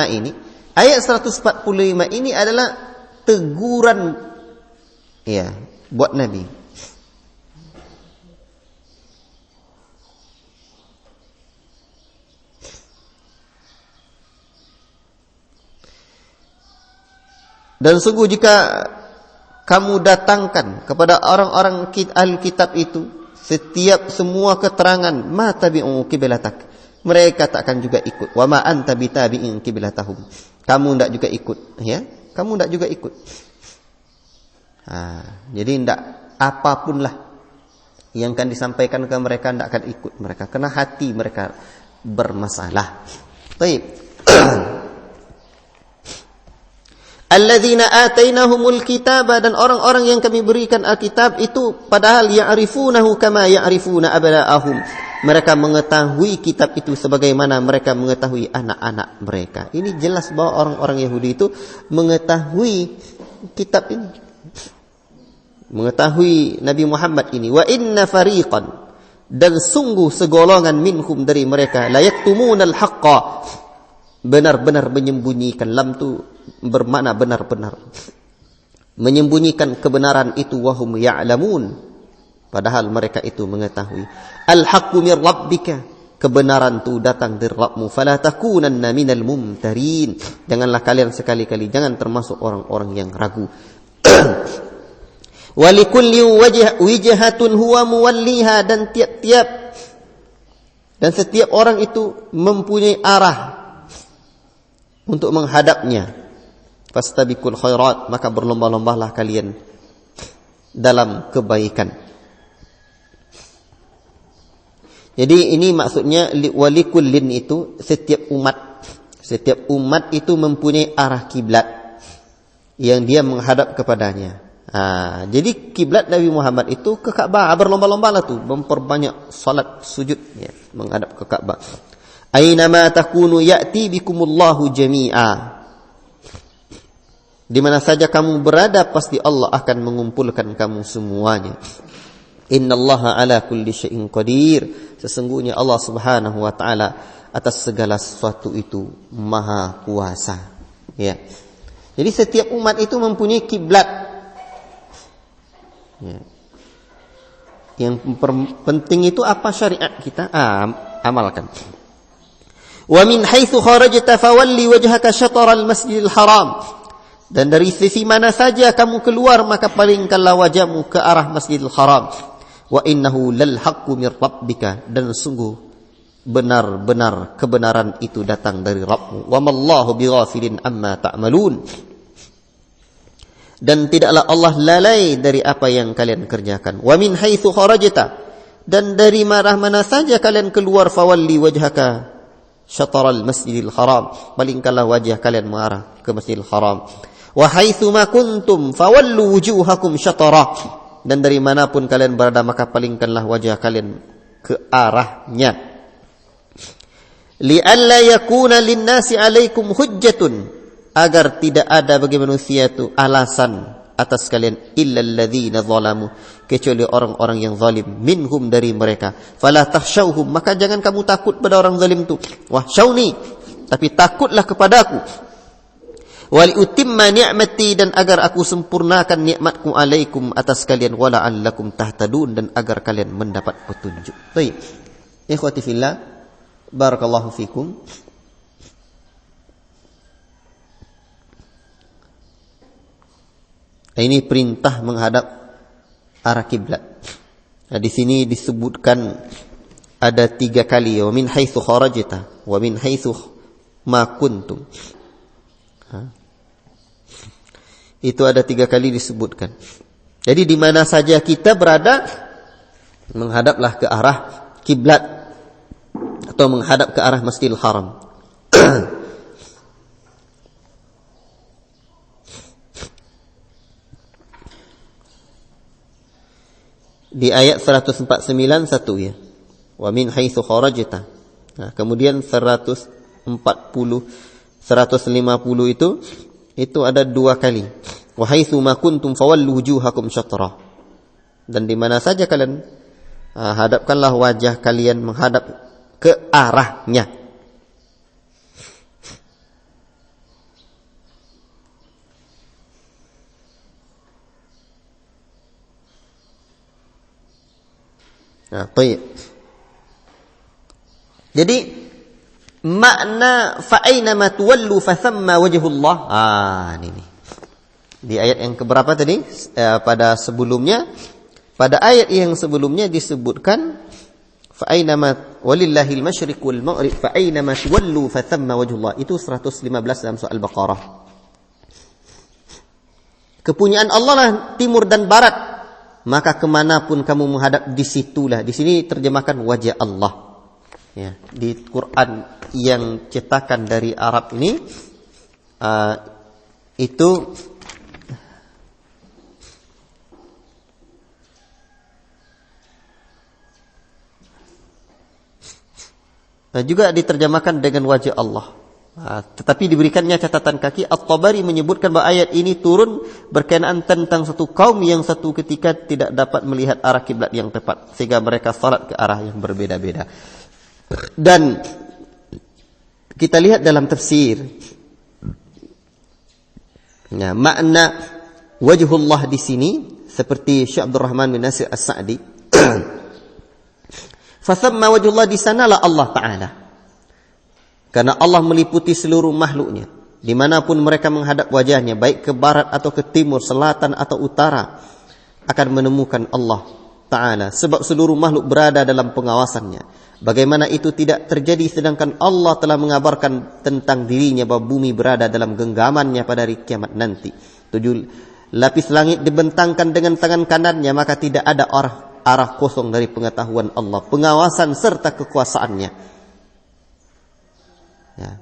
ini, ayat 145 ini adalah teguran ya buat Nabi. Dan sungguh jika kamu datangkan kepada orang-orang ahli kitab itu semua keterangan, ma tabi'u qiblatak, mereka takkan juga ikut. Wa ma anta bitabi'in qiblatahum, kamu tidak juga ikut, ya, kamu tidak juga ikut. Jadi tidak apapun lah yang akan disampaikan ke mereka, tidak akan ikut mereka, karena hati mereka bermasalah. Baik. Alladzina atainahumul kitaba, dan orang-orang yang kami berikan Alkitab itu padahal ya'rifunahu kama ya'rifuna abna'ahum, mereka mengetahui kitab itu sebagaimana mereka mengetahui anak-anak mereka. Ini jelas bahwa orang-orang Yahudi itu mengetahui kitab ini, mengetahui Nabi Muhammad ini. Wa inna fariqan, dan sungguh segolongan minhum dari mereka, la yaktumunal haqqa, benar-benar menyembunyikan. Lam tu bermakna benar-benar menyembunyikan kebenaran itu. Wahum ya'lamun, padahal mereka itu mengetahui. Al-haqqu min rabbika, kebenaran itu datang dari Rabbmu. Fala takunanna minal mumtarin, janganlah kalian sekali-kali jangan termasuk orang-orang yang ragu. Wa likulli wijhatun huwa muwalliha, dan setiap orang itu mempunyai arah untuk menghadapnya. Fastabiqul khairat, maka berlomba-lombalah kalian dalam kebaikan. Jadi ini maksudnya walikullin itu setiap umat itu mempunyai arah kiblat yang dia menghadap kepadanya. Jadi kiblat Nabi Muhammad itu ke Ka'bah, berlomba-lombalah tu memperbanyak salat sujud ya, menghadap ke Ka'bah. Aina ma takunu ya'ti bikumullahu jami'a, di mana saja kamu berada pasti Allah akan mengumpulkan kamu semuanya. Innallaha ala kulli syai'in qadir, sesungguhnya Allah Subhanahu wa taala atas segala sesuatu itu maha kuasa. Ya. Jadi setiap umat itu mempunyai kiblat. Ya. Yang penting itu apa syariat kita amalkan. Wa min haitsu kharajta fawalli wajhaka syatral masjidil haram, dan dari sisi mana saja kamu keluar maka palingkanlah wajahmu ke arah Masjidil Haram. Wa innahu lal haqqu mir rabbika, dan sungguh benar-benar kebenaran itu datang dari Rabbmu. Wa mallahu bighafilin amma ta'malun, dan tidaklah Allah lalai dari apa yang kalian kerjakan. Wa min haitsu kharajta, dan dari mana saja kalian keluar, fawalli wajhaka syatral Masjidil Haram, palingkanlah wajah kalian mengarah ke Masjidil Haram. Wa haitsu ma kuntum fawallu wujuhakum syatara, dan dari manapun kalian berada maka palingkanlah wajah kalian ke arahnya. Li'alla yakuna lin-nasi 'alaikum hujjatun, agar tidak ada bagi manusia itu alasan atas kalian illal ladzina zalamu, kecuali orang-orang yang zalim, minhum dari mereka. Fala takhshawhum, maka jangan kamu takut pada orang zalim itu. Wahsyauni, tapi takutlah kepadaku. Wali utimma ni'mati, dan agar aku sempurnakan nikmatku alaikum atas kalian, wala allakum tahtadun, dan agar kalian mendapat petunjuk. Baik. Ikhwati fillah, barakallahu fikum. Ini perintah menghadap arah kiblat. Nah, di sini disebutkan ada 3 kali, wa min haitsu kharajta wa min haitsu ma kuntum. Itu ada 3 kali disebutkan. Jadi di mana saja kita berada, menghadaplah ke arah kiblat atau menghadap ke arah Masjidil Haram. Di ayat 149 satu ya. Wa min haitsu kharajta. Nah, kemudian 150 itu ada 2 kali. Wa haitsu ma kuntum fawallu wujuhakum syatrah. Dan di mana saja kalian hadapkanlah wajah kalian menghadap ke arahnya. Nah, baik. Jadi makna fa aina ma tuwallu fa thamma wajhullah. Ini. Di ayat yang keberapa tadi? Pada sebelumnya, pada ayat yang sebelumnya disebutkan fa aina ma walillahil masyriq wal maghrib fa aina ma tuwallu fa thamma wajhullah. Itu 115 dalam surah Al-Baqarah. Kepunyaan Allah lah timur dan barat. Maka kemanapun kamu menghadap, disitulah. Di sini terjemahkan wajah Allah. Ya, di Quran yang cetakan dari Arab ini, itu juga diterjemahkan dengan wajah Allah. Tetapi diberikannya catatan kaki. At-Tabari menyebutkan bahwa ayat ini turun berkenaan tentang satu kaum yang satu ketika tidak dapat melihat arah kiblat yang tepat, sehingga mereka salat ke arah yang berbeda-beda. Dan kita lihat dalam tafsir, nah, makna wajhullah di sini seperti Syekh Abdul Rahman bin Nasir As-Sa'di. Fa thamma wajhullah, di sanalah Allah Ta'ala. Karena Allah meliputi seluruh makhluknya. Dimanapun mereka menghadap wajahnya, baik ke barat atau ke timur, selatan atau utara, akan menemukan Allah Ta'ala. Sebab seluruh makhluk berada dalam pengawasannya. Bagaimana itu tidak terjadi sedangkan Allah telah mengabarkan tentang dirinya bahwa bumi berada dalam genggamannya pada hari kiamat nanti. 7 lapis langit dibentangkan dengan tangan kanannya, maka tidak ada arah kosong dari pengetahuan Allah, pengawasan serta kekuasaannya. Ya.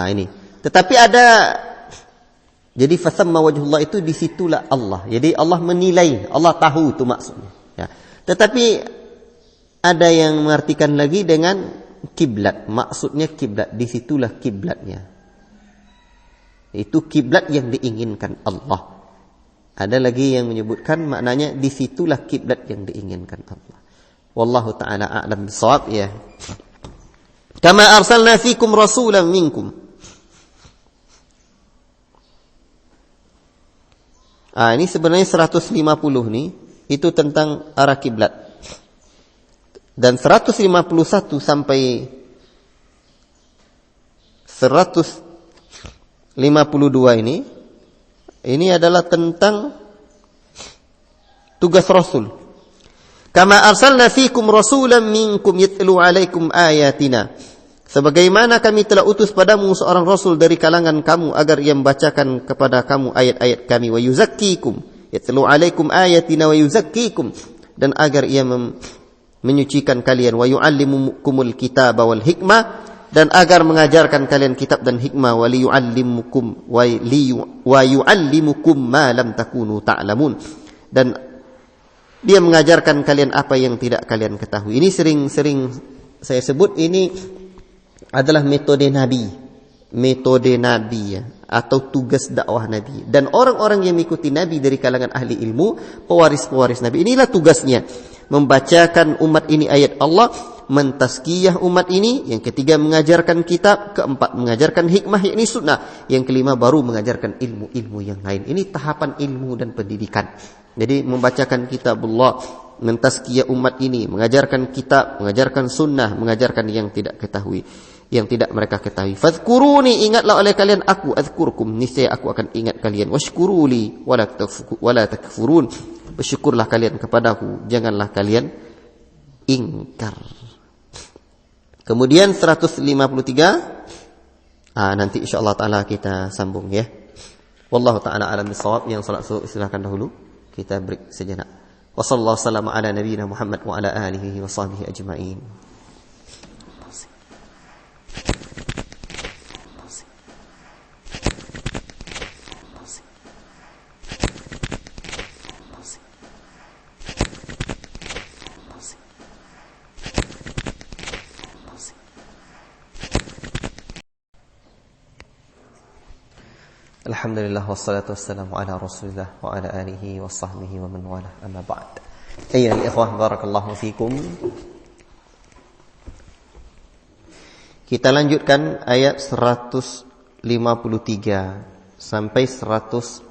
Ini. Tetapi ada, jadi fasamma wajhullah itu disitulah Allah. Jadi Allah menilai, Allah tahu itu maksudnya. Ya. Tetapi ada yang mengartikan lagi dengan kiblat. Maksudnya kiblat, disitulah kiblatnya. Itu kiblat yang diinginkan Allah. Ada lagi yang menyebutkan maknanya disitulah kiblat yang diinginkan Allah. Wallahu ta'ala a'lam bishawab ya. Kama arsalna fikum rasulan minkum. Ini sebenarnya 150 nih, itu tentang arah kiblat. Dan 151 sampai 152 ini adalah tentang tugas Rasul. Kama arsalna fikum rasulan minkum yatlu alaikum ayatina. Sebagaimana kami telah utus padamu seorang Rasul dari kalangan kamu agar ia membacakan kepada kamu ayat-ayat kami. Wa yuzakkikum. Yatlu alaikum ayatina wa yuzakkikum. Dan agar ia menyucikan kalian. Wa yu'allimukumul kitaba wal hikmah. Dan agar mengajarkan kalian kitab dan hikmah. Wa yu'allimukum ma lam takunu ta'lamun. Dan dia mengajarkan kalian apa yang tidak kalian ketahui. Ini sering saya sebut ini adalah metode Nabi ya, atau tugas dakwah Nabi. Dan orang-orang yang mengikuti Nabi dari kalangan ahli ilmu, pewaris-pewaris Nabi, inilah tugasnya, membacakan umat ini ayat Allah, mentazkiyah umat ini, yang ketiga mengajarkan kitab, keempat mengajarkan hikmah yakni sunnah, yang kelima baru mengajarkan ilmu-ilmu yang lain. Ini tahapan ilmu dan pendidikan. Jadi membacakan kitabullah, mentazkiyah umat ini, mengajarkan kitab, mengajarkan sunnah, mengajarkan yang tidak ketahui, yang tidak mereka ketahui. Fadhkuruni, ingatlah oleh kalian aku, adzkurkum, niscaya aku akan ingat kalian. Washkuruli wala takfurun, bersyukurlah kalian kepadaku, janganlah kalian ingkar. Kemudian 153, nanti insyaallah taala kita sambung ya. Wallahu taala alam bisawab. Yang salat silakan dahulu, kita break sejenak. Wassallallahu wasallam ala nabiyyina Muhammad wa ala alihi wa sahbihi ajma'in. Alhamdulillah wassalatu wassalamu ala Rasulillah wa ala alihi wa sahbihi wa man wala, amma ba'd. Ayyuhal ikhwah, barakallahu fikum. Kita lanjutkan ayat 153 sampai 157.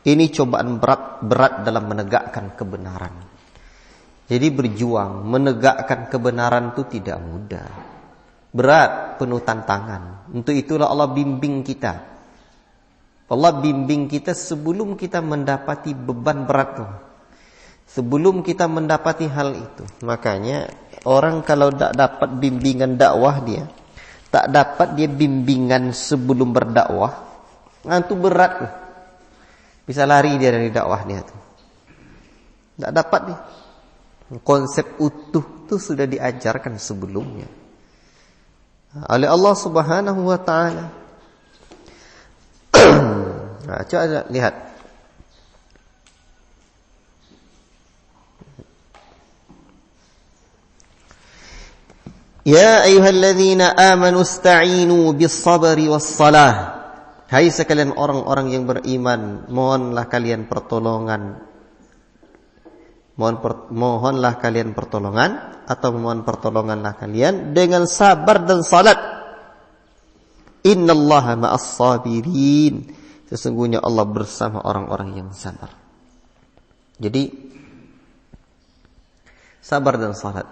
Ini cobaan berat dalam menegakkan kebenaran. Jadi berjuang menegakkan kebenaran itu tidak mudah. Berat, penuh tantangan. Untuk itulah Allah bimbing kita. Allah bimbing kita sebelum kita mendapati beban berat itu. Sebelum kita mendapati hal itu. Makanya orang kalau tak dapat bimbingan dakwah dia, tak dapat dia bimbingan sebelum berdakwah, itu berat. Bisa lari dia dari dakwah dia tu. Tak dapat dia. Konsep utuh itu sudah diajarkan sebelumnya oleh Allah Subhanahu wa taala. Coba lihat. Ya ayyuhalladzina amanu ista'inu bis-sabri was-salah. Hai sekalian orang-orang yang beriman, mohonlah kalian pertolongan. Mohonlah kalian pertolongan, atau mohon pertolonganlah kalian dengan sabar dan salat. Innallaha ma'as sabirin. Sesungguhnya Allah bersama orang-orang yang sabar. Jadi sabar dan salat.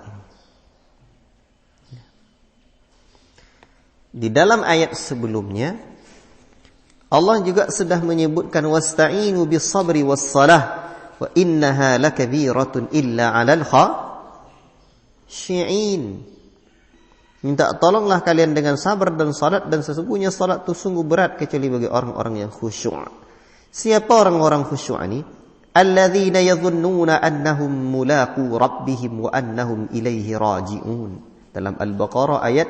Di dalam ayat sebelumnya Allah juga sudah menyebutkan wasta'inu bis-sabri was-salah wa innaha lakabiratun illa 'alal khashi'in. Minta tolonglah kalian dengan sabar dan salat, dan sesungguhnya salat itu sungguh berat kecuali bagi orang-orang yang khusyuk. Siapa orang-orang khusyuk ini? Alladzina yadhunnuna annahum mulaqu rabbihim wa annahum ilaihi raji'un. Dalam Al-Baqarah ayat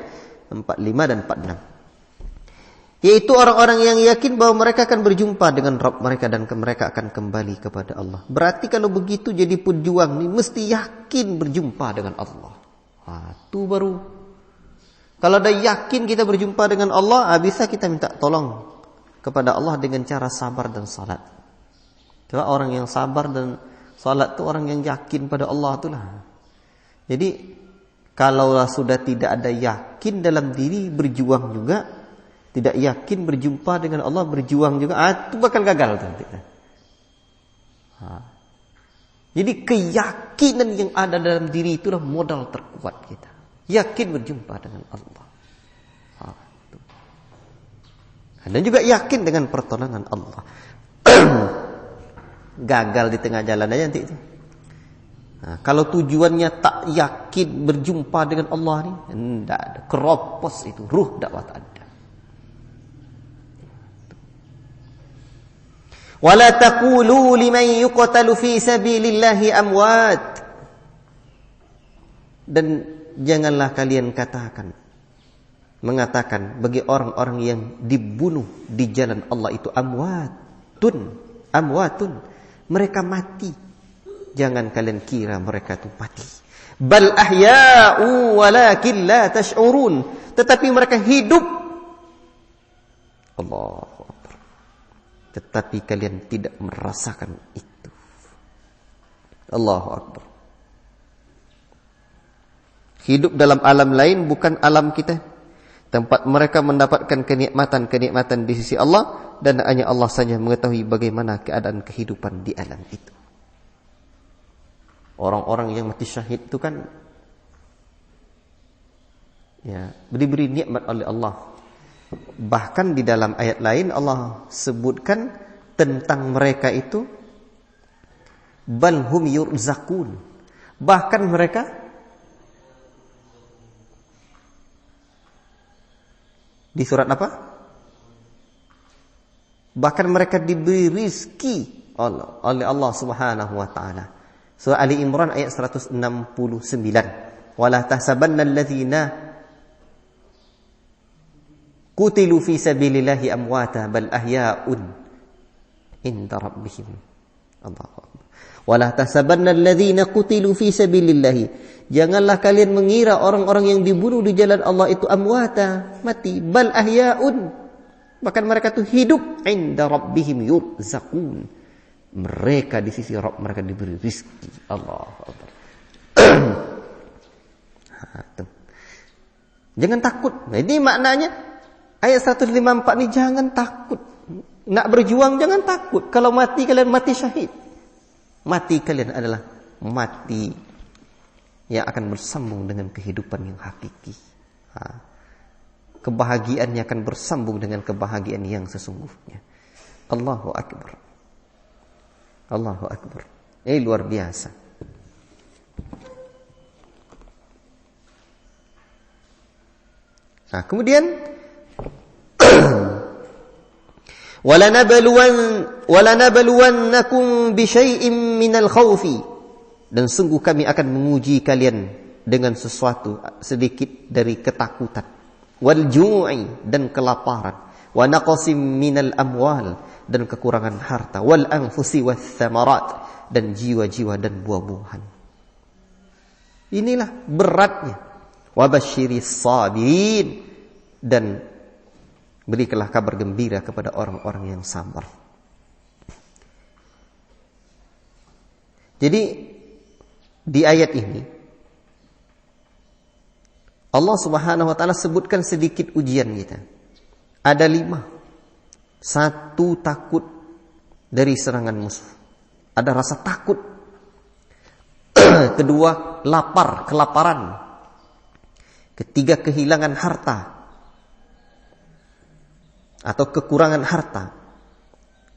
45 dan 46. Yaitu orang-orang yang yakin bahwa mereka akan berjumpa dengan Rabb mereka dan mereka akan kembali kepada Allah. Berarti kalau begitu jadi pejuang ini mesti yakin berjumpa dengan Allah. Itu baru. Kalau dah yakin kita berjumpa dengan Allah, bisa kita minta tolong kepada Allah dengan cara sabar dan salat. Coba orang yang sabar dan salat itu orang yang yakin pada Allah itulah. Jadi kalau sudah tidak ada yakin dalam diri, berjuang juga tidak yakin berjumpa dengan Allah, berjuang juga, itu bakal gagal nanti. Jadi keyakinan yang ada dalam diri itulah modal terkuat kita. Yakin berjumpa dengan Allah. Dan juga yakin dengan pertolongan Allah. Gagal di tengah jalan aja nanti itu. Kalau tujuannya tak yakin berjumpa dengan Allah ni, tidak ada, keropos itu, ruh dakwah tak ada. Wala taqulu liman yuqtalu fi sabilillahi amwat. Dan janganlah kalian mengatakan bagi orang-orang yang dibunuh di jalan Allah itu amwatun, mereka mati. jangan kalian kira mereka itu mati. Bal ahya'u walakin la tash'urun. Tetapi mereka hidup. Allahu Akbar. Tetapi kalian tidak merasakan itu. Allahu Akbar. Hidup dalam alam lain bukan alam kita. Tempat mereka mendapatkan kenikmatan-kenikmatan di sisi Allah, dan hanya Allah saja mengetahui bagaimana keadaan kehidupan di alam itu. Orang-orang yang mati syahid itu kan ya, diberi nikmat oleh Allah. Bahkan di dalam ayat lain Allah sebutkan tentang mereka itu bal hum yurzaqun. Bahkan mereka di surat apa? Bahkan mereka diberi rizki oleh Allah Subhanahu wa taala. Surah Ali Imran ayat 169. Wala tahsabanna alladzina qutilu fi sabilillahi amwata bal ahya'un inda rabbihim. Allahu Akbar. Wala tahsabanna alladzina qutilu fi sabilillahi. Janganlah kalian mengira orang-orang yang dibunuh di jalan Allah itu amwata, mati, bal ahya'un. Bahkan mereka itu hidup, inda rabbihim yurzaqun. Mereka di sisi Rabb mereka diberi rizki. Allahu Akbar. Jangan takut. Nah, ini maknanya ayat 154 ini, jangan takut. Nak berjuang jangan takut. Kalau mati kalian mati syahid. Mati kalian adalah mati yang akan bersambung dengan kehidupan yang hakiki. Kebahagiaannya akan bersambung dengan kebahagiaan yang sesungguhnya. Allahu Akbar. Allahu Akbar. Ini luar biasa. Nah, kemudian وَلَنَبْلُوَنَّكُمْ بِشَيْءٍ مِّنَ الْخَوْفِ. Dan sungguh kami akan menguji kalian dengan sesuatu sedikit dari ketakutan, wal-ju'i, dan kelaparan, wa naqsim minal amwal, dan kekurangan harta, wal anfusi wath thamarat, dan jiwa-jiwa dan buah-buahan. Inilah beratnya. Wa basyiris sabirin, dan berikanlah kabar gembira kepada orang-orang yang sabar. Jadi di ayat ini Allah Subhanahu wa taala sebutkan sedikit ujian kita. Ada 5. 1, takut dari serangan musuh. Ada rasa takut. 2, lapar, kelaparan. 3, kehilangan harta atau kekurangan harta.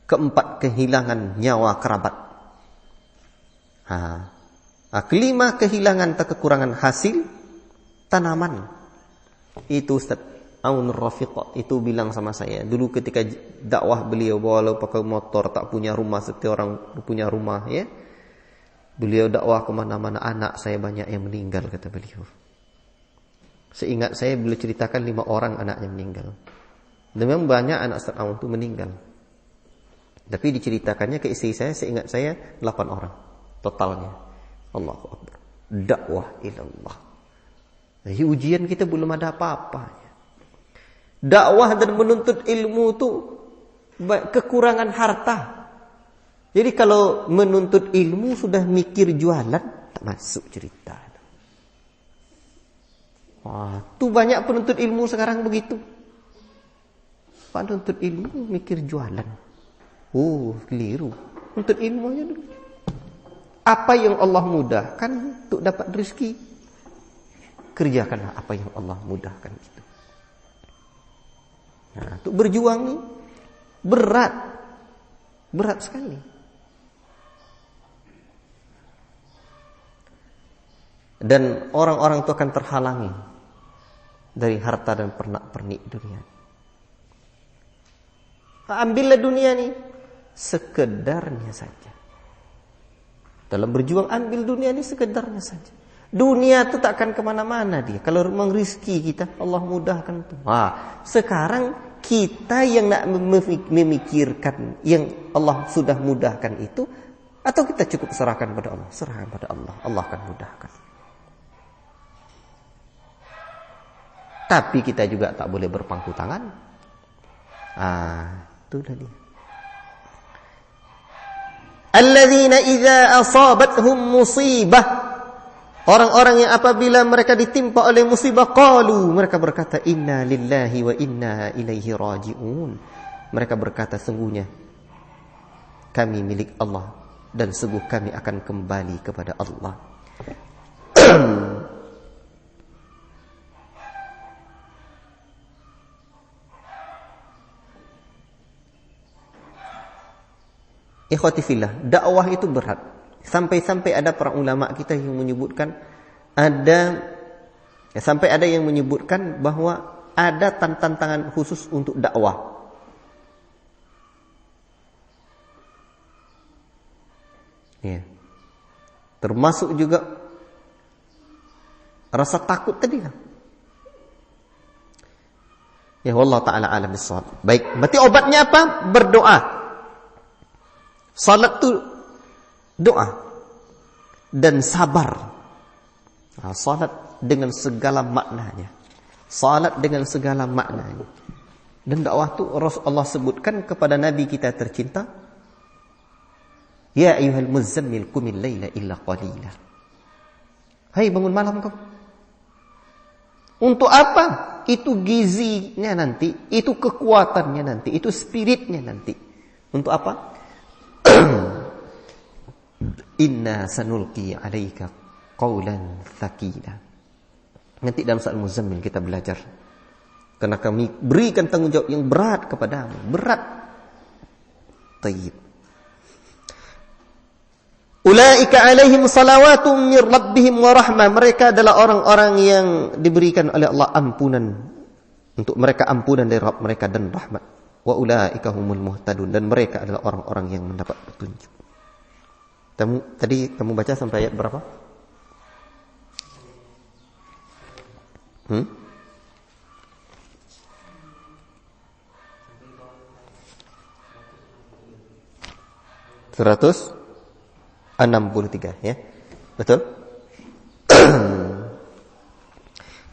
4, kehilangan nyawa kerabat. 5, kehilangan atau kekurangan hasil tanaman. Itu Ustaz Aun Rafiq itu bilang sama saya dulu ketika dakwah beliau, walau pakai motor, tak punya rumah, setiap orang punya rumah ya. Beliau dakwah kemana-mana, anak saya banyak yang meninggal, kata beliau. Seingat saya beliau ceritakan 5 orang anaknya meninggal. Memang banyak anak Ustaz Aun itu meninggal. Tapi diceritakannya ke istri saya, seingat saya 8 orang totalnya. Allahu Akbar. Dakwah ilallah. Jadi ujian kita belum ada apa-apa. Dakwah dan menuntut ilmu itu kekurangan harta. Jadi kalau menuntut ilmu sudah mikir jualan, tak masuk cerita. Wah, tuh banyak penuntut ilmu sekarang begitu. Penuntut ilmu mikir jualan. Oh, keliru. Menuntut ilmu aja dulu. Apa yang Allah mudahkan untuk dapat rezeki, kerjakanlah apa yang Allah mudahkan itu. Nah, untuk berjuang ini berat sekali. Dan orang-orang itu akan terhalangi dari harta dan pernak-pernik dunia. Ambillah dunia ini sekedarnya saja. Dalam berjuang ambil dunia ini sekedarnya saja. Dunia itu tak akan kemana-mana dia. Kalau memang rezeki kita Allah mudahkan itu. Sekarang kita yang nak memikirkan yang Allah sudah mudahkan itu, Atau kita cukup serahkan pada Allah? Serahkan pada Allah. Allah akan mudahkan. Tapi kita juga tak boleh berpangku tangan. Itu tadi. Alladzina idza asabathum musibah. Orang-orang yang apabila mereka ditimpa oleh musibah, qalu, mereka berkata, inna lillahi wa inna ilaihi raji'un. Mereka berkata, sungguhnya kami milik Allah dan sungguh kami akan kembali kepada Allah. Ikhwati fillah, dakwah itu berat. Sampai-sampai ada para ulama kita yang menyebutkan sampai ada yang menyebutkan bahwa ada tantangan khusus untuk dakwah. Ya. Termasuk juga rasa takut tadi lah. Ya wallahu taala alam bissawab. Baik, berarti obatnya apa? Berdoa. Salat tu doa dan sabar. Salat dengan segala maknanya. Salat dengan segala maknanya. Dan dakwah tu Allah sebutkan kepada Nabi kita tercinta, ya ayyuhal muzammil qumil laila illa qalila. Hai bangun malam kau. Untuk apa? Itu gizinya nanti, itu kekuatannya nanti, itu spiritnya nanti. Untuk apa? Inna sanulqi alaika qawlan thaqila. Nanti dalam surah Al-Muzammil kita belajar. Karena kami berikan tanggung jawab yang berat kepadamu. Berat. Tayyib. Ulaika alaihim salawatum mir rabbihim wa rahmah. Mereka adalah orang-orang yang diberikan oleh Allah ampunan. Untuk mereka ampunan dari Rabb mereka dan rahmat. Wa ulaika humul muhtadun. Dan mereka adalah orang-orang yang mendapat petunjuk. Tadi kamu baca sampai ayat berapa? Hmm? 163 ya. Betul?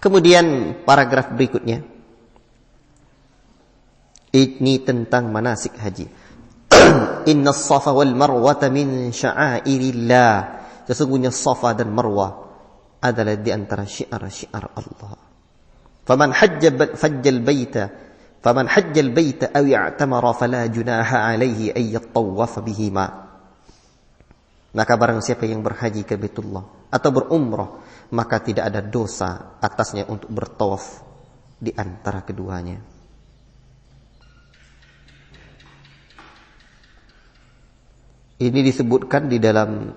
Kemudian paragraf berikutnya ini tentang manasik haji. Inna Safa wal Marwata min sya'airillah. Sesungguhnya Safa dan Marwah adalah di antara syiar-syiar Allah. Faman hajjal baita aw i'tamara fala junaha alaihi ay yattawaf bihima. Maka barang siapa yang berhaji ke Baitullah atau berumrah, maka tidak ada dosa atasnya untuk bertawaf di antara keduanya. Ini disebutkan di dalam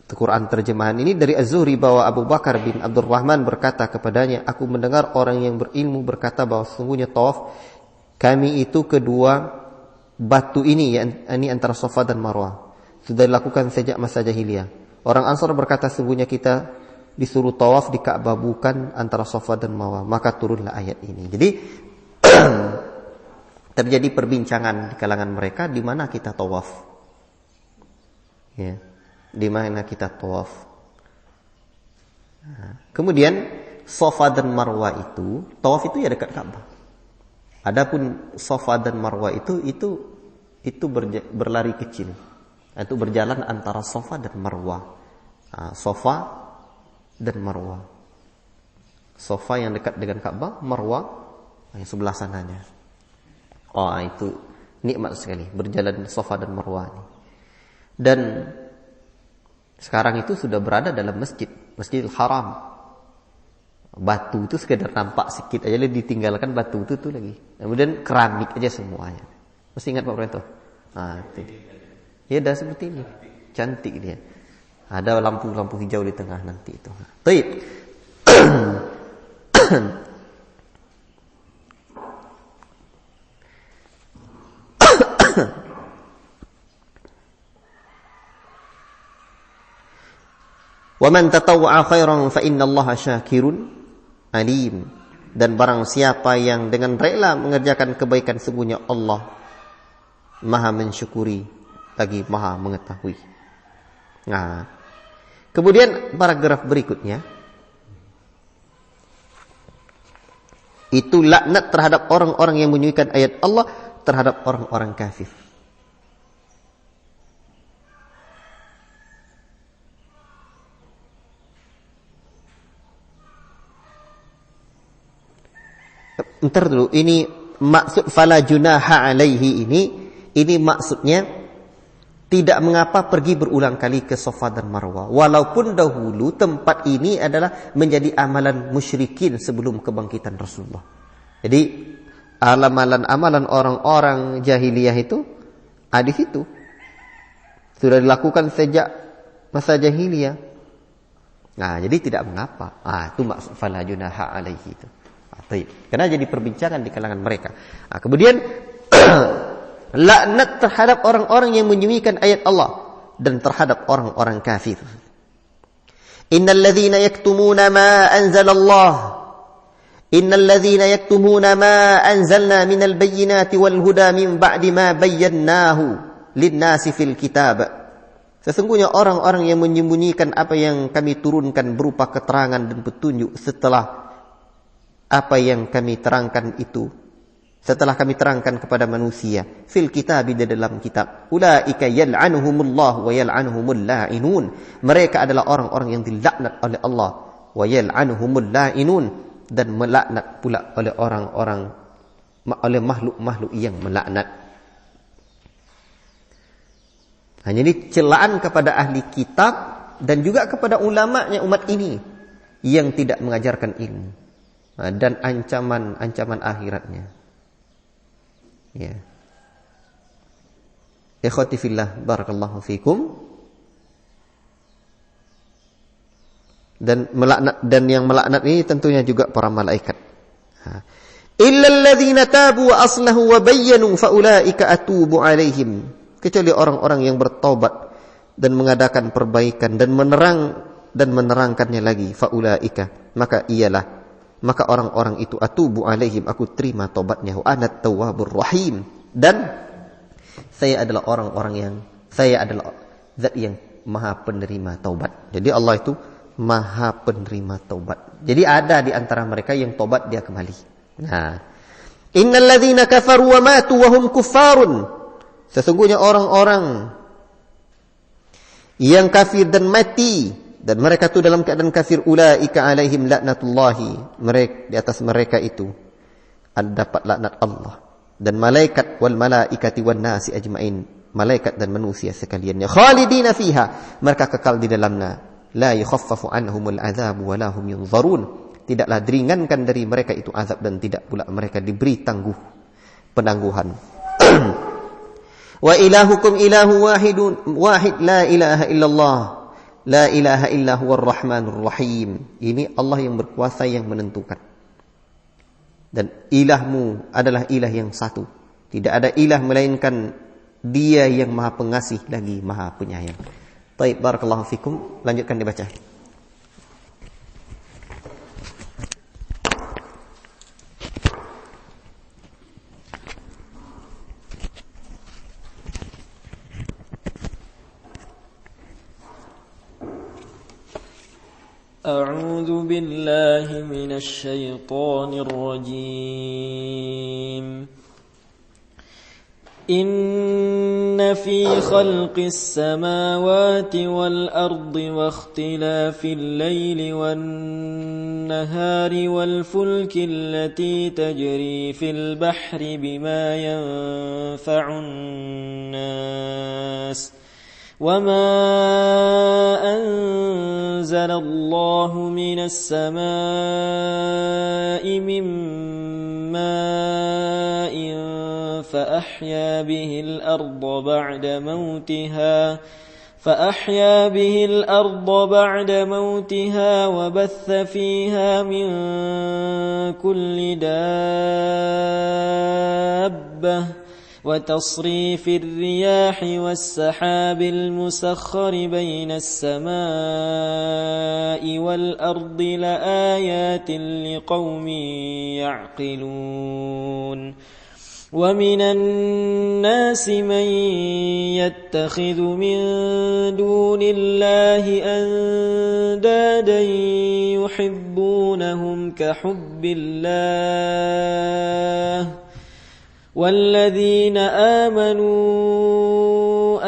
Quran terjemahan ini dari Az-Zuhri bahwa Abu Bakar bin Abdurrahman berkata kepadanya, aku mendengar orang yang berilmu berkata bahwa sesungguhnya tawaf kami itu kedua batu ini, ini antara Safa dan Marwah, sudah dilakukan sejak masa jahiliyah. Orang Ansar berkata sesungguhnya kita disuruh tawaf di Ka'bah bukan antara Safa dan Marwah. Maka turunlah ayat ini. Jadi terjadi perbincangan di kalangan mereka di mana kita tawaf. Ya, di mana kita tawaf. Kemudian Safa dan Marwah itu, tawaf itu ya dekat Ka'bah. Adapun Safa dan Marwah itu berlari kecil. Itu berjalan antara Safa dan Marwah. Safa dan Marwah. Safa yang dekat dengan Ka'bah, Marwah yang sebelah sananya. Itu nikmat sekali berjalan Safa dan Marwah ini. Dan sekarang itu sudah berada dalam Masjidil Haram. Batu itu sekedar nampak sedikit aja, ditinggalkan batu itu lagi. Kemudian keramik aja semuanya. Masih ingat Pak Pranto? Ya dah seperti ini. Cantik dia. Ada lampu-lampu hijau di tengah nanti itu. Baik. Wa man tatawwa'a khairan fa innallaha syakirun alim. Dan barang siapa yang dengan rela mengerjakan kebaikan, sesungguhnya Allah Maha mensyukuri lagi Maha mengetahui. Nah, kemudian paragraf berikutnya itu laknat terhadap orang-orang yang menyucikan ayat Allah terhadap orang-orang kafir. Ntar dulu, ini maksud fala junaha alaihi ini maksudnya tidak mengapa pergi berulang kali ke Safa dan Marwah. Walaupun dahulu tempat ini adalah menjadi amalan musyrikin sebelum kebangkitan Rasulullah. Jadi amalan orang-orang jahiliyah itu ada di situ. Sudah dilakukan sejak masa jahiliyah. Nah, jadi tidak mengapa. Itu maksud fala junaha alaihi itu. Karena jadi perbincangan di kalangan mereka. Kemudian laknat terhadap orang-orang yang menyembunyikan ayat Allah dan terhadap orang-orang kafir. Innal ladzina yaktumuna ma anzalallah Innal ladzina yaktumuna ma anzalna minal bayyinati wal huda min ba'di ma bayyanahu lin-nasi fil kitab. Sesungguhnya orang-orang yang menyembunyikan apa yang kami turunkan berupa keterangan dan petunjuk setelah apa yang kami terangkan itu, setelah kami terangkan kepada manusia fil kitab, di dalam kitab. Ulaika yal'anuhumullah wa yal'anuhumul la'inun. Mereka adalah orang-orang yang dilaknat oleh Allah, wa yal'anuhumul la'inun, dan melaknat pula oleh orang-orang, oleh makhluk-makhluk yang melaknat. Hanya ini celaan kepada ahli kitab dan juga kepada ulamanya umat ini yang tidak mengajarkan ilmu, dan ancaman akhiratnya. Ya. Ikhwati fillah, barakallahu fikum. Dan yang melaknat ini tentunya juga para malaikat. Illa alladzina tabu wa aslahu wa bayyanu fa ulaika atubu alaihim. Kecuali orang-orang yang bertobat dan mengadakan perbaikan dan menerangkannya lagi, fa ulaika, maka orang-orang itu atubu alaihim, aku terima taubatnya, wa ana tawwabur rahim, dan saya adalah zat yang maha penerima taubat. Jadi Allah itu maha penerima taubat. Jadi ada di antara mereka yang taubat dia kembali. Nah, innal ladzina kafaru wa matu wa hum kuffarun. Sesungguhnya orang-orang yang kafir dan mati dan mereka itu dalam keadaan kafir, ulaika alaihim laknatullahi, mereka, di atas mereka itu dapat laknat Allah dan malaikat, wal malaikati wan nasi ajmain, malaikat dan manusia sekaliannya, khalidina fiha, mereka kekal di dalamnya, la yukhaffafu anhumul azab wa la hum yunzarun, tidaklah diringankan dari mereka itu azab dan tidak pula mereka diberi penangguhan. Wa ilahukum ilahu wahid la ilaha illallah la ilaha illa huwar rahmanur rahim. Ini Allah yang berkuasa, yang menentukan. Dan ilahmu adalah ilah yang satu. Tidak ada ilah melainkan Dia yang Maha Pengasih lagi Maha Penyayang. Baik, barakallahu fikum. Lanjutkan dibaca. أعوذ بالله من الشيطان الرجيم. إن في خلق السماوات والأرض واختلاف الليل والنهار والفلك التي تجري في البحر بما ينفع الناس وما أنزل الله من السماء من ماء فأحيا به الأرض بعد موتها وبث فيها من كل دابة وتصريف الرياح والسحاب المسخر بين السماء والأرض لآيات لقوم يعقلون ومن الناس من يتخذ من دون الله أندادا يحبونهم كحب الله والذين آمنوا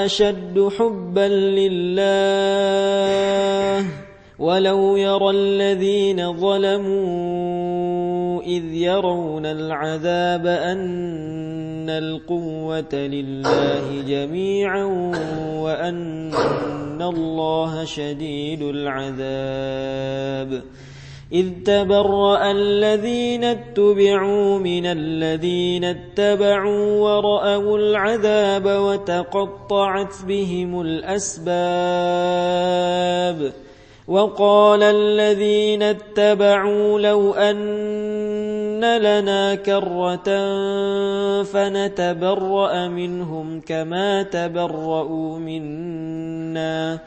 أشد حبا لله ولو يرى الذين ظلموا إذ يرون العذاب أن القوة لله جميعا وأن الله شديد العذاب إذ تبرأ الذين اتبعوا من الذين اتبعوا ورأوا العذاب وتقطعت بهم الأسباب وقال الذين اتبعوا لو أن لنا كرة فنتبرأ منهم كما تبرؤوا منا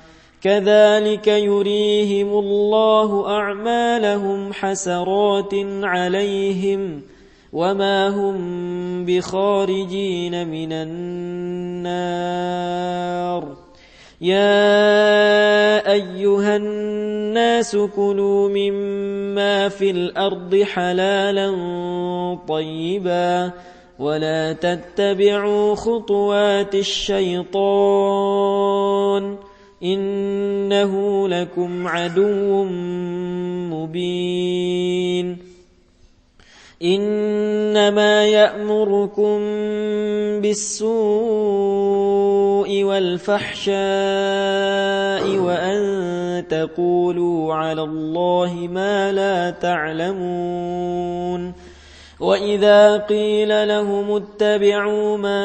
كذلك يريهم الله أعمالهم حسرات عليهم وما هم بخارجين من النار يا أيها الناس كلوا مما في الأرض حلالا طيبا ولا تتبعوا خطوات الشيطان إنه لكم عدو مبين إنما يأمركم بالسوء والفحشاء وأن تقولوا على الله ما لا تعلمون وإذا قيل لهم اتبعوا ما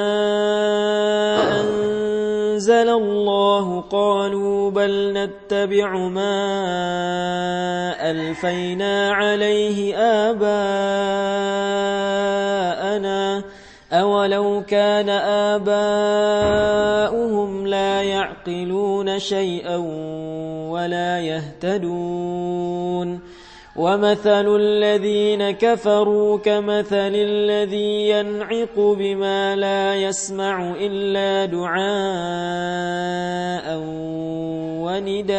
أنزل الله قالوا بل نتبع ما ألفينا عليه آباءنا أولو كان آباؤهم لا يعقلون شيئا ولا يهتدون ومثل الذين كفروا كمثل الذي ينعق بما لا يسمع إلا دعاء ونداء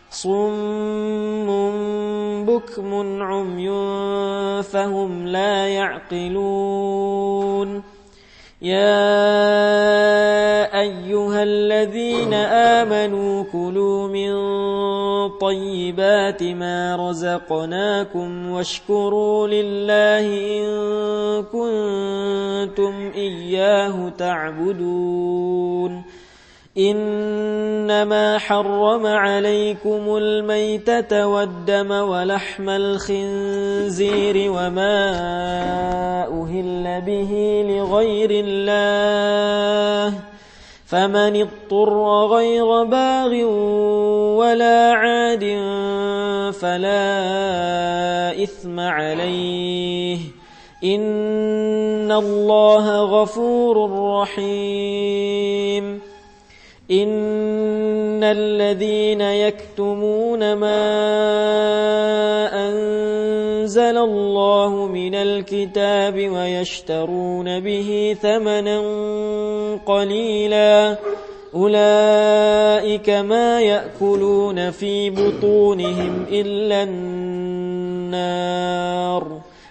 صم بكم عمي فهم لا يعقلون يا أيها الذين آمنوا كلوا من طيبات ما رزقناكم واشكروا لله إن كنتم إياه تعبدون إنما حرم عليكم الميتة والدم ولحم الخنزير وما أهل به لغير الله فمن اضطر غير باغ ولا عاد فلا إثم عليه إن الله غفور رحيم إن الذين يكتمون ما أنزل الله من الكتاب ويشترون به ثمنا قليلا أولئك ما يأكلون في بطونهم إلا النار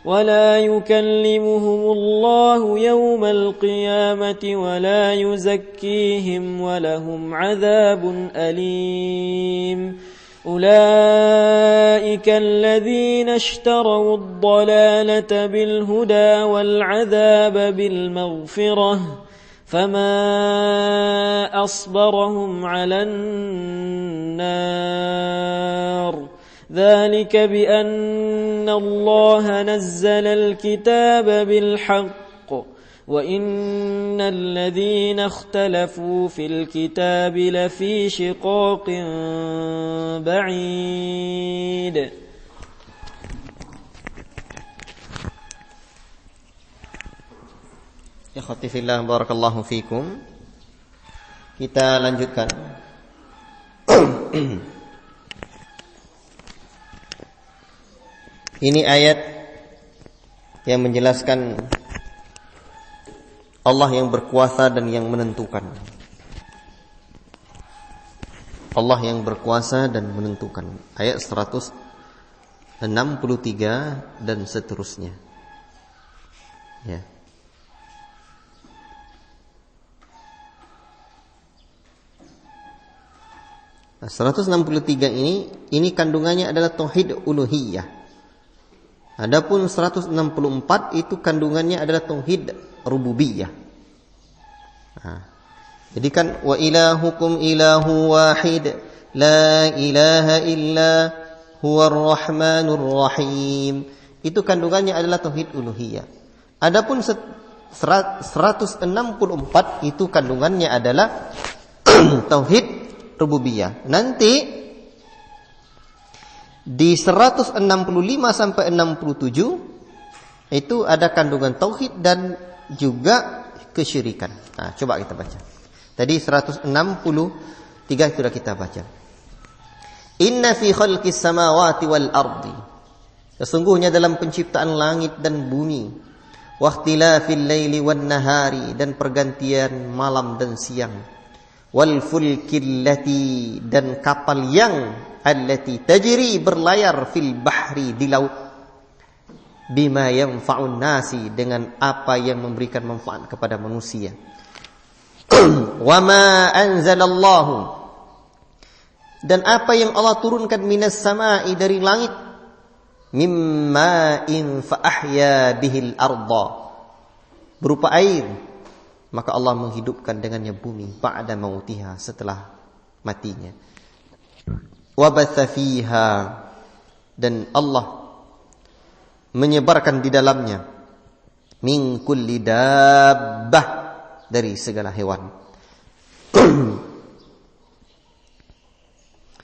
ولا يكلمهم الله يوم القيامة ولا يزكيهم ولهم عذاب أليم أولئك الذين اشتروا الضلالة بالهدى والعذاب بالمغفرة فما أصبرهم على النار ذلك بأن الله نزل الكتاب بالحق وإن الذين اختلفوا في الكتاب لفي شقاق بعيد. Ikhwati fillah, barakallahu fikum. Kita lanjutkan. Ini ayat yang menjelaskan Allah yang berkuasa dan yang menentukan. Allah yang berkuasa dan menentukan. Ayat 163 dan seterusnya. Ya. Nah, 163 ini kandungannya adalah tauhid uluhiyah. Adapun 164 itu kandungannya adalah tauhid rububiyah. Nah, jadi kan wa ilahukum ilahu wahid la ilaha illa huwar rahmanur rahim. Itu kandungannya adalah tauhid uluhiyah. Adapun 164 itu kandungannya adalah tauhid rububiyah. Nanti di 165 sampai 67 itu ada kandungan tauhid dan juga kesyirikan. Nah, coba kita baca. Tadi 163 sudah kita baca. Inna fi khalqis samawati wal ardi. Sesungguhnya dalam penciptaan langit dan bumi, wa ikhtilafil laili wan nahari, dan pergantian malam dan siang. Wal fulkil lati, dan kapal yang allati tajri, berlayar fil bahri, di laut, bima yanfa'un nasi, dengan apa yang memberikan manfaat kepada manusia. Wa ma anzalallahu, dan apa yang Allah turunkan minas sama'i, dari langit, mimma in fa ahya bihil arda, berupa air, maka Allah menghidupkan dengannya bumi, ba'da mautiha, setelah matinya. Wa batha fiha, dan Allah menyebarkan di dalamnya, min kulli dabbah, dari segala hewan.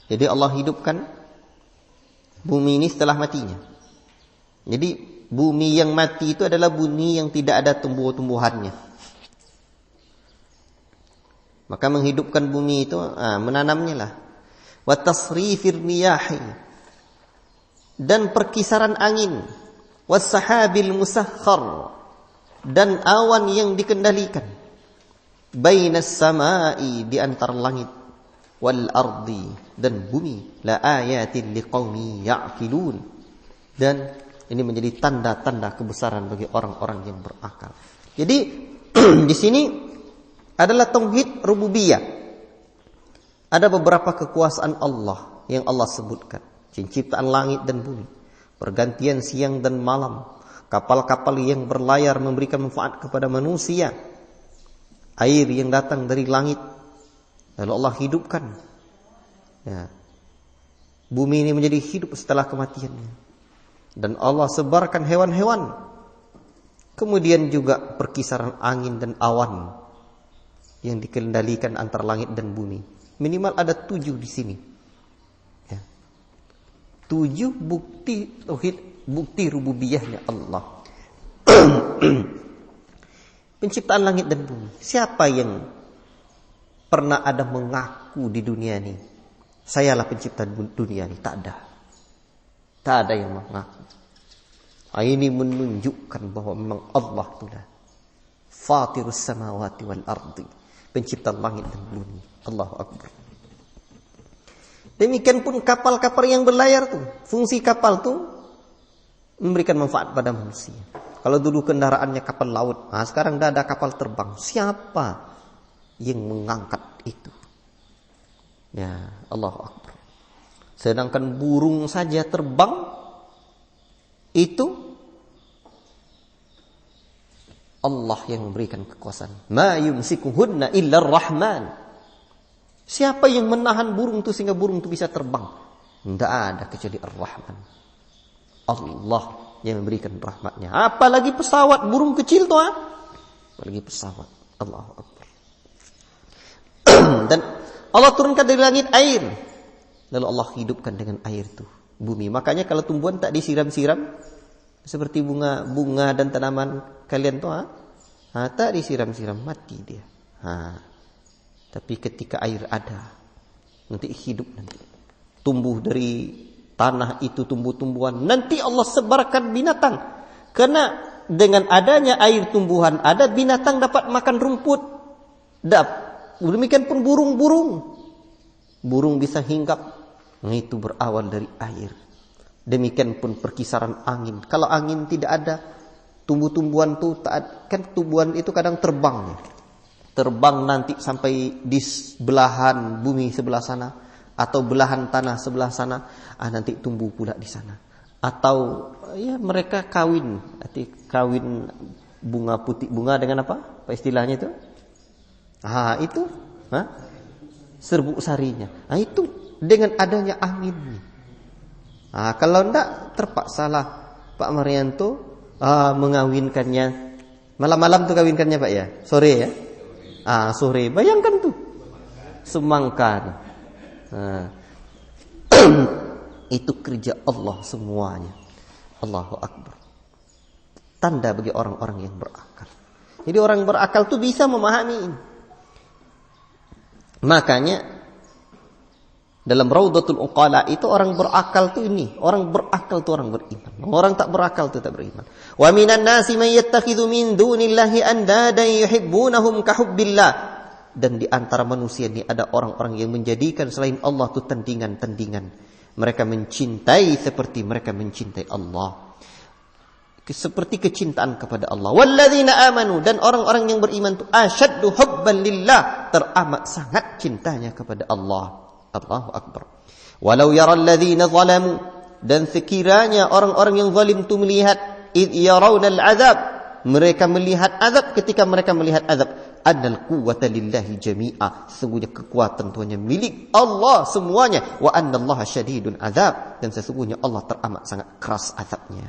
Jadi Allah hidupkan bumi ini setelah matinya. Jadi bumi yang mati itu adalah bumi yang tidak ada tumbuh-tumbuhannya. Maka menghidupkan bumi itu menanamnya lah. Wa tasrifir riyahi, dan perkisaran angin. Was sahabil musakhkhar, dan awan yang dikendalikan. Bainas samai, di antara langit. Wal ardi, dan bumi. La ayatin liqaumi ya'qilun, dan ini menjadi tanda-tanda kebesaran bagi orang-orang yang berakal. Jadi di sini adalah tauhid rububiyah. Ada beberapa kekuasaan Allah yang Allah sebutkan. Penciptaan langit dan bumi, pergantian siang dan malam, kapal-kapal yang berlayar memberikan manfaat kepada manusia, air yang datang dari langit lalu Allah hidupkan. Ya. Bumi ini menjadi hidup setelah kematiannya. Dan Allah sebarkan hewan-hewan. Kemudian juga perkisaran angin dan awan yang dikendalikan antara langit dan bumi. Minimal ada 7 di sini. Ya. 7 bukti tauhid, bukti rububiyahnya Allah. Penciptaan langit dan bumi. Siapa yang pernah ada mengaku di dunia ini, sayalah pencipta dunia ini? Tak ada. Tak ada yang mengaku. Ini menunjukkan bahwa memang Allah itulah Fatirus samawati wal ardi, pencipta langit dan bumi. Allahu Akbar. Demikian pun kapal-kapal yang berlayar tuh, fungsi kapal tuh memberikan manfaat pada manusia. Kalau dulu kendaraannya kapal laut, sekarang dah ada kapal terbang. Siapa yang mengangkat itu? Ya, Allahu Akbar. Sedangkan burung saja terbang itu Allah yang memberikan kekuasaan. Ma yumsikuhunna illa ar-Rahman. Siapa yang menahan burung itu sehingga burung itu bisa terbang? Tidak ada kecuali Ar-Rahman. Allah yang memberikan rahmatnya. Apalagi pesawat, burung kecil tuh, apalagi pesawat. Allahu Akbar. Dan Allah turunkan dari langit air, lalu Allah hidupkan dengan air itu bumi. Makanya kalau tumbuhan tak disiram-siram, seperti bunga dan tanaman kalian tuh, tak disiram-siram, mati dia. Tapi ketika air ada, nanti hidup, nanti tumbuh dari tanah itu tumbuh-tumbuhan. Nanti Allah sebarkan binatang, karena dengan adanya air tumbuhan ada, binatang dapat makan rumput. Demikian pun burung-burung. Burung bisa hinggap. Nah, itu berawal dari air. Demikian pun perkisaran angin. Kalau angin tidak ada, tumbuh-tumbuhan itu kan tumbuhan itu kadang terbang. Terbang nanti sampai di belahan bumi sebelah sana atau belahan tanah sebelah sana, nanti tumbuh pula di sana. Atau ya mereka kawin bunga putih, bunga dengan apa istilahnya itu? Itu serbuk sarinya. Itu dengan adanya angin. Kalau enggak terpaksalah Pak Marianto mengawinkannya. Malam-malam tuh kawinkannya Pak ya? Sore ya? Sore. Bayangkan tuh. Semangka. Itu kerja Allah semuanya. Allahu Akbar. Tanda bagi orang-orang yang berakal. Jadi orang berakal tuh bisa memahami ini. Makanya dalam Raudatul Uqala itu orang berakal tuh ini. Orang berakal tuh orang beriman. Orang tak berakal tuh tak beriman. Wa minan nasi man yattakhidhu min dunillahi andadan yuhibbunahum kahubbillah. Dan di antara manusia ini ada orang-orang yang menjadikan selain Allah tuh tandingan-tandingan. Mereka mencintai seperti mereka mencintai Allah. Seperti kecintaan kepada Allah. Walladzina amanu, dan orang-orang yang beriman itu asyaddu hubban lillah, teramat sangat cintanya kepada Allah. Allahu Akbar. Walau yaral ladzina zalamu, dan sekiranya orang-orang yang zalim itu melihat id yarawnal azab, mereka melihat azab, ketika mereka melihat azab, annal quwwata lillahi jami'a, sesungguhnya kekuatan itu hanya milik Allah semuanya, wa annallaha syadidun azab, dan sesungguhnya Allah teramat sangat keras azabnya.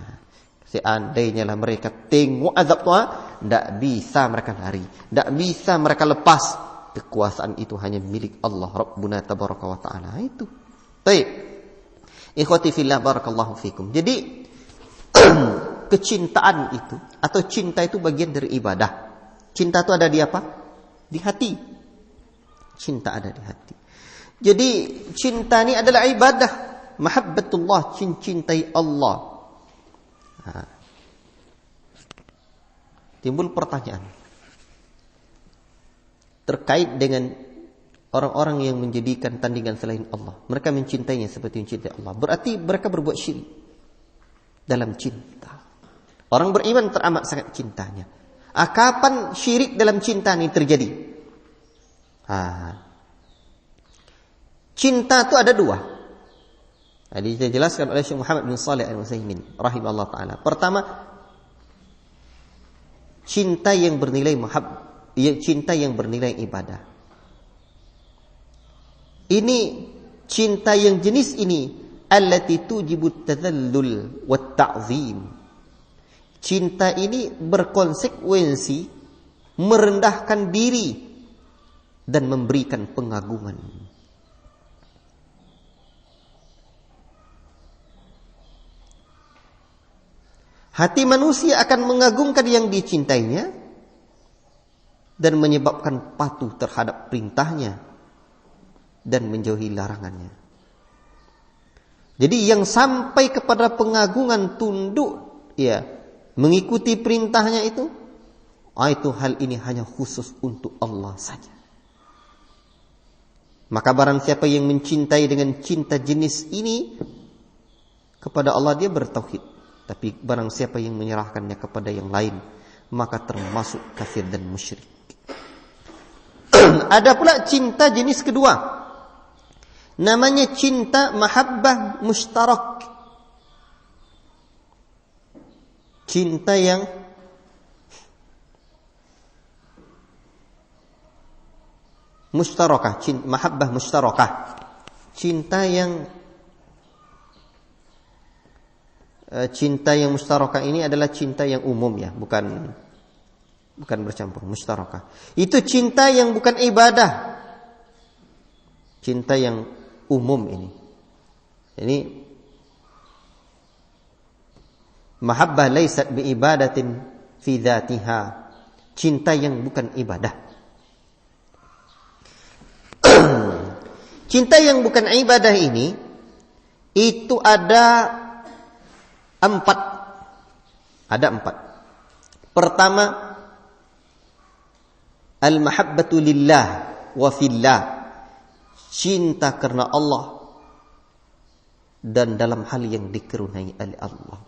Seandainya lah mereka tengok azab Tuhan, tidak bisa mereka lari, tidak bisa mereka lepas. Kekuasaan itu hanya milik Allah Rabbuna tabaraka wa ta'ala. Itu. Baik. Ikhwati fillah barakallahu fikum. Jadi kecintaan itu atau cinta itu bagian dari ibadah. Cinta itu ada di apa? Di hati. Cinta ada di hati. Jadi cinta ini adalah ibadah. Mahabbatullah, cintai Allah. Timbul pertanyaan terkait dengan orang-orang yang menjadikan tandingan selain Allah. Mereka mencintainya seperti mencintai Allah. Berarti mereka berbuat syirik dalam cinta. Orang beriman teramat sangat cintanya. Kapan syirik dalam cinta ini terjadi? Cinta itu ada dua. Tadi saya jelaskan oleh Syekh Muhammad bin Shalih Al-Utsaimin rahimahullah taala. Pertama, cinta yang bernilai cinta yang bernilai ibadah. Ini cinta yang jenis ini allati tujibu tadhallul wa ta'zim. Cinta ini berkonsekuensi merendahkan diri dan memberikan pengagungan. Hati manusia akan mengagungkan yang dicintainya dan menyebabkan patuh terhadap perintahnya dan menjauhi larangannya. Jadi yang sampai kepada pengagungan, tunduk, mengikuti perintahnya itu hal ini hanya khusus untuk Allah saja. Maka barang siapa yang mencintai dengan cinta jenis ini kepada Allah, dia bertauhid. Tapi barang siapa yang menyerahkannya kepada yang lain, maka termasuk kafir dan musyrik. Ada pula cinta jenis kedua. Namanya cinta mahabbah mushtarak. Cinta yang mushtarakah, mahabbah mushtarakah. Cinta yang mustarakah ini adalah cinta yang umum ya, bukan bercampur, mustarakah. Itu cinta yang bukan ibadah. Cinta yang umum ini. Ini mahabbah laysat bi ibadatin fi dzatiha. Cinta yang bukan ibadah. Cinta yang bukan ibadah ini itu ada empat. Pertama, al-mahabbatu lillah wa fillah. Cinta karena Allah dan dalam hal yang dikaruniai oleh Allah.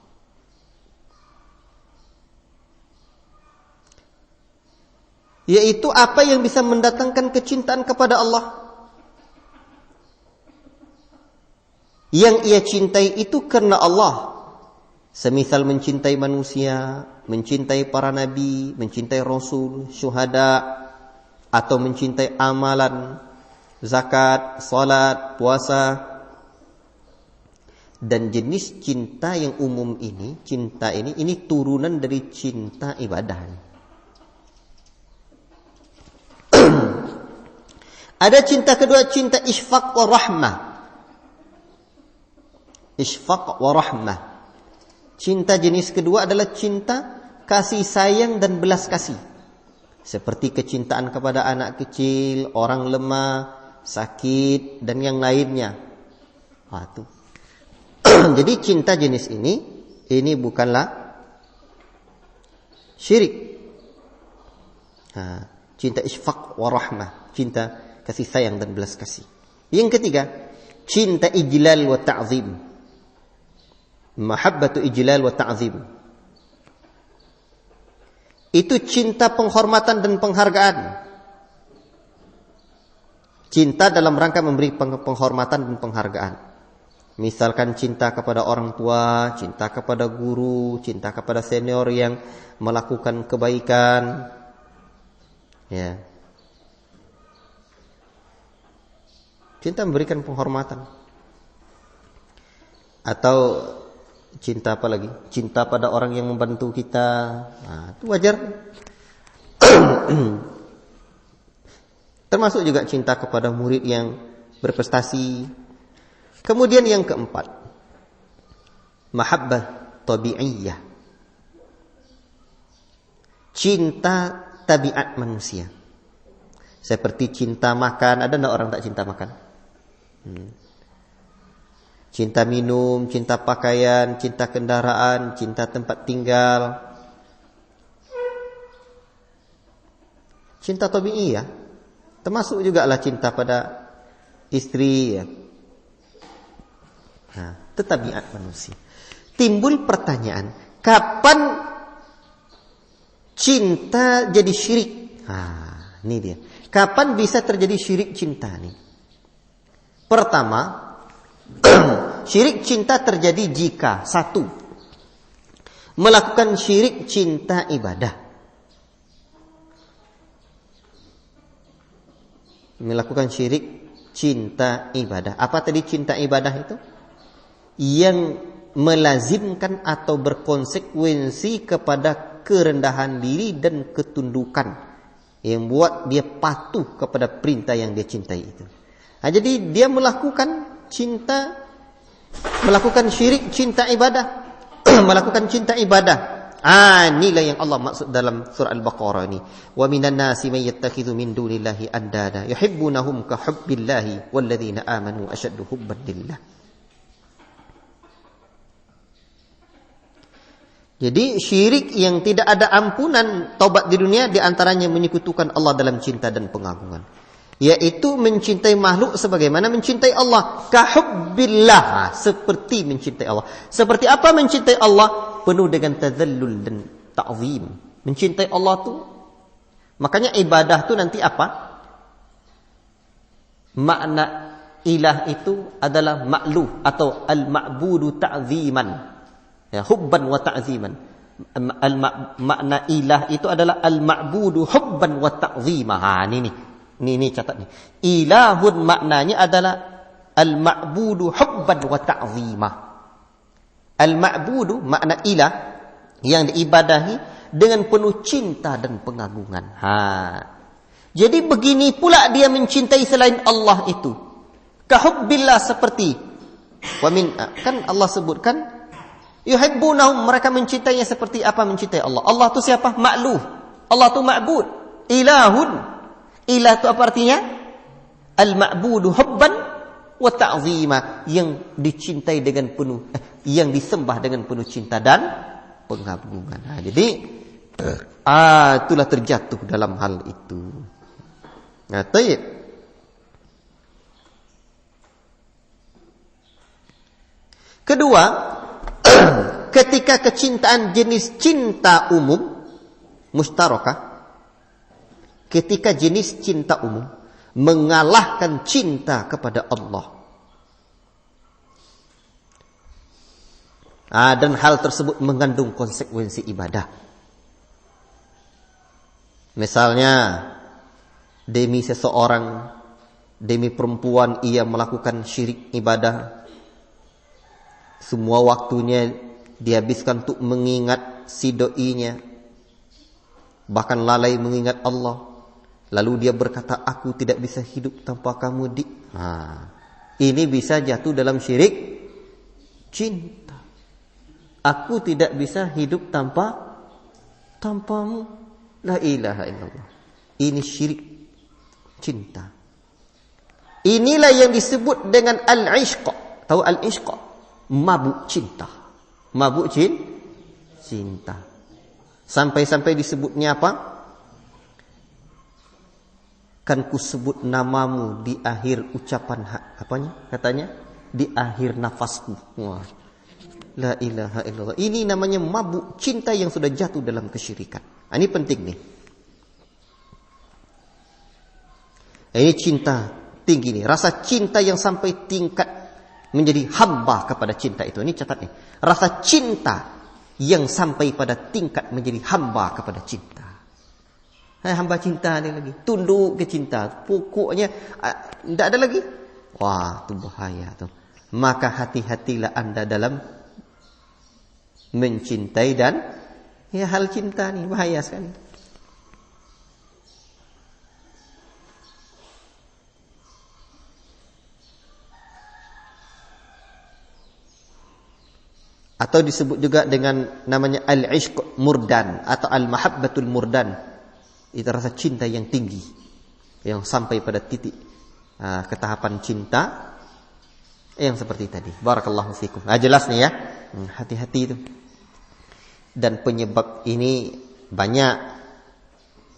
Yaitu apa yang bisa mendatangkan kecintaan kepada Allah. Yang ia cintai itu karena Allah. Semisal mencintai manusia, mencintai para nabi, mencintai rasul, syuhada, atau mencintai amalan, zakat, salat, puasa. Dan jenis cinta yang umum ini, cinta ini turunan dari cinta ibadah. Ada cinta kedua, cinta isfaq wa rahmah. Isfaq wa rahmah. Cinta jenis kedua adalah cinta kasih sayang dan belas kasih. Seperti kecintaan kepada anak kecil, orang lemah, sakit, dan yang lainnya. Itu. Jadi cinta jenis ini bukanlah syirik. Cinta isfaq wa rahmah. Cinta kasih sayang dan belas kasih. Yang ketiga, cinta ijlal wa ta'zim. Mahabbatu ijlal wa ta'zim. Itu cinta penghormatan dan penghargaan. Cinta dalam rangka memberi penghormatan dan penghargaan. Misalkan cinta kepada orang tua, cinta kepada guru, cinta kepada senior yang melakukan kebaikan. Ya. Cinta memberikan penghormatan. Atau cinta apa lagi? Cinta pada orang yang membantu kita. Itu wajar. Termasuk juga cinta kepada murid yang berprestasi. Kemudian yang keempat, mahabbah tabi'iyah. Cinta tabiat manusia. Seperti cinta makan. Ada enggak orang tak cinta makan? Cinta minum, cinta pakaian, cinta kendaraan, cinta tempat tinggal. Cinta tabi'iyah. Termasuk juga lah cinta pada istri. Ya. Itu tabiat manusia. Timbul pertanyaan, kapan cinta jadi syirik? Ini dia. Kapan bisa terjadi syirik cinta nih? Pertama, syirik cinta terjadi jika satu, melakukan syirik cinta ibadah. Melakukan syirik cinta ibadah. Apa tadi cinta ibadah itu? Yang melazimkan atau berkonsekuensi kepada kerendahan diri dan ketundukan, yang buat dia patuh kepada perintah yang dia cintai itu. Jadi dia melakukan syirik cinta ibadah. Melakukan cinta ibadah. Inilah yang Allah maksud dalam surah Al-Baqarah ini. Wa minan nasi may yattakhidhu min dunillahi andada yuhibbunahum ka hubbillahi walladzina amanu ashaddu hubban lillah. Jadi syirik yang tidak ada ampunan taubat di dunia, di antaranya menyekutukan Allah dalam cinta dan pengagungan. Yaitu mencintai makhluk sebagaimana mencintai Allah. Kahubbillah, seperti mencintai Allah. Seperti apa mencintai Allah? Penuh dengan tazallul dan ta'zim. Mencintai Allah tu, makanya ibadah tu nanti apa? Makna ilah itu adalah ma'luh atau al-ma'budu ta'ziman. Ya, hubban wa ta'ziman. Makna ilah itu adalah al-ma'budu hubban wa ta'zimah. Ini catat ni. Ilahun maknanya adalah al-ma'budu hubban wa ta'zimah. Al-ma'budu makna ilah yang diibadahi dengan penuh cinta dan pengagungan. Jadi begini pula dia mencintai selain Allah itu. Kahubbillah, seperti kan Allah sebutkan yuhibbunahum, mereka mencintainya seperti apa mencintai Allah. Allah tu siapa? Ma'luh. Allah tu ma'bud. Ilahun. Ilah itu apa artinya? Al-ma'budu hubban wa ta'zima, yang dicintai dengan penuh, yang disembah dengan penuh cinta dan pengagungan. Jadi Itulah terjatuh dalam hal itu. Nah, tayyib. Kedua, ketika kecintaan jenis cinta umum mustarakah, ketika jenis cinta umum mengalahkan cinta kepada Allah. Dan hal tersebut mengandung konsekuensi ibadah. Misalnya, demi seseorang, demi perempuan ia melakukan syirik ibadah. Semua waktunya dihabiskan untuk mengingat si doinya, bahkan lalai mengingat Allah. Lalu dia berkata, aku tidak bisa hidup tanpa kamu, Dik. Ini bisa jatuh dalam syirik cinta. Aku tidak bisa hidup tanpamu. La ilaha illallah. Ini syirik cinta. Inilah yang disebut dengan al-ishq. Tahu al-ishq? Mabuk cinta. Mabuk cinta. Sampai-sampai disebutnya apa? Kan ku sebut namamu di akhir ucapan katanya? Di akhir nafasku. Wah. La ilaha illallah. Ini namanya mabuk cinta yang sudah jatuh dalam kesyirikan. Ini penting nih. Ini cinta tinggi nih. Rasa cinta yang sampai tingkat menjadi hamba kepada cinta itu. Ini catat nih. Rasa cinta yang sampai pada tingkat menjadi hamba kepada cinta. Hamba cinta ada lagi. Tunduk ke cinta. Pokoknya tidak ada lagi. Wah, itu bahaya tuh. Maka hati-hatilah Anda dalam mencintai dan hal cinta nih bahaya sekali. Atau disebut juga dengan namanya al-ishq murdan atau al-mahabbatul murdan. Itu rasa cinta yang tinggi, yang sampai pada titik ketahapan cinta yang seperti tadi. Barakallahu fikum. Jelas nih ya. Hati-hati itu. Dan penyebab ini banyak.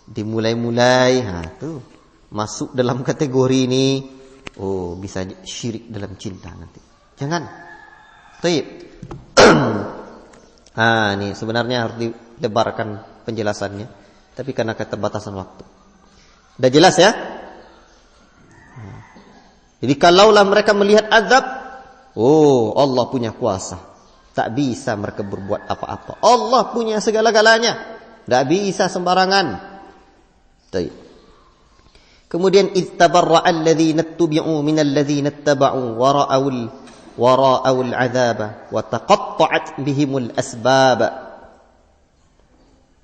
Dimulai-mulai tuh masuk dalam kategori ini. Oh, bisa syirik dalam cinta nanti. Jangan. Baik. Ini sebenarnya harus dilebarkan penjelasannya, tapi karena keterbatasan waktu. Sudah jelas ya? Jadi kalaulah mereka melihat azab, oh Allah punya kuasa, tak bisa mereka berbuat apa-apa. Allah punya segala-galanya, tak bisa sembarangan. Baik. Kemudian ittabarra'a alladhina ittabi'u minal ladzina ittaba'u wara'ul 'adzaba wa taqatta'at bihimul asbab.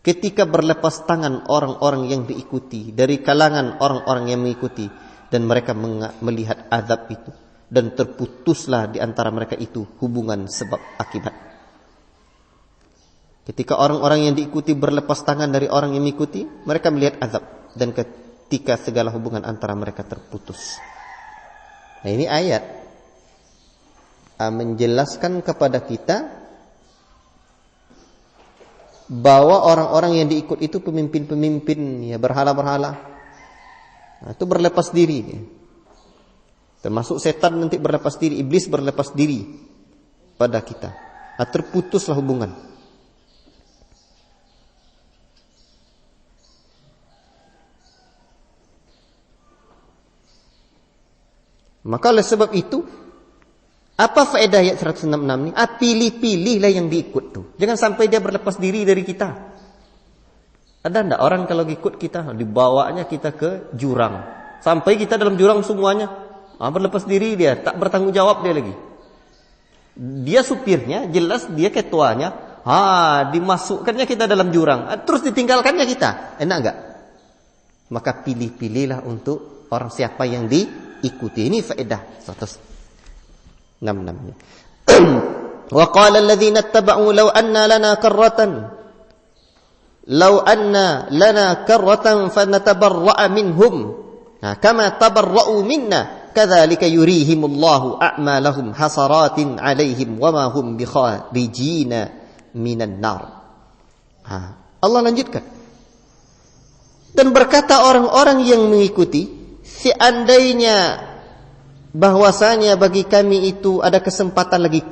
Ketika berlepas tangan orang-orang yang diikuti dari kalangan orang-orang yang mengikuti dan mereka melihat azab itu, dan terputuslah di antara mereka itu hubungan sebab akibat. Ketika orang-orang yang diikuti berlepas tangan dari orang yang mengikuti, mereka melihat azab, dan ketika segala hubungan antara mereka terputus. Nah, ini ayat menjelaskan kepada kita bahwa orang-orang yang diikut itu pemimpin-pemimpin, ya, berhala-berhala. Nah, itu berlepas diri. Termasuk setan nanti berlepas diri, iblis berlepas diri pada kita. Nah, terputuslah hubungan. Maka oleh sebab itu, apa faedah ayat 166 ini? Pilih-pilihlah yang diikut tuh. Jangan sampai dia berlepas diri dari kita. Ada enggak orang kalau ikut kita, dibawanya kita ke jurang. Sampai kita dalam jurang semuanya. Berlepas diri dia, tak bertanggung jawab dia lagi. Dia supirnya, jelas dia ketuanya. Dimasukkannya kita dalam jurang. Terus ditinggalkannya kita. Enak enggak? Maka pilih-pilihlah untuk orang siapa yang diikuti. Ini faedah 166. Wa qala alladhina ittaba'u law anna lana karratan fanatabarra'a minhum kama tabarra'u minna kadzalika yurihimullahu a'malahum hasaratin 'alaihim wama hum bikharijina minan nar. Allah lanjutkan. Dan berkata orang-orang yang mengikuti, seandainya bahwasanya bagi kami itu ada kesempatan lagi,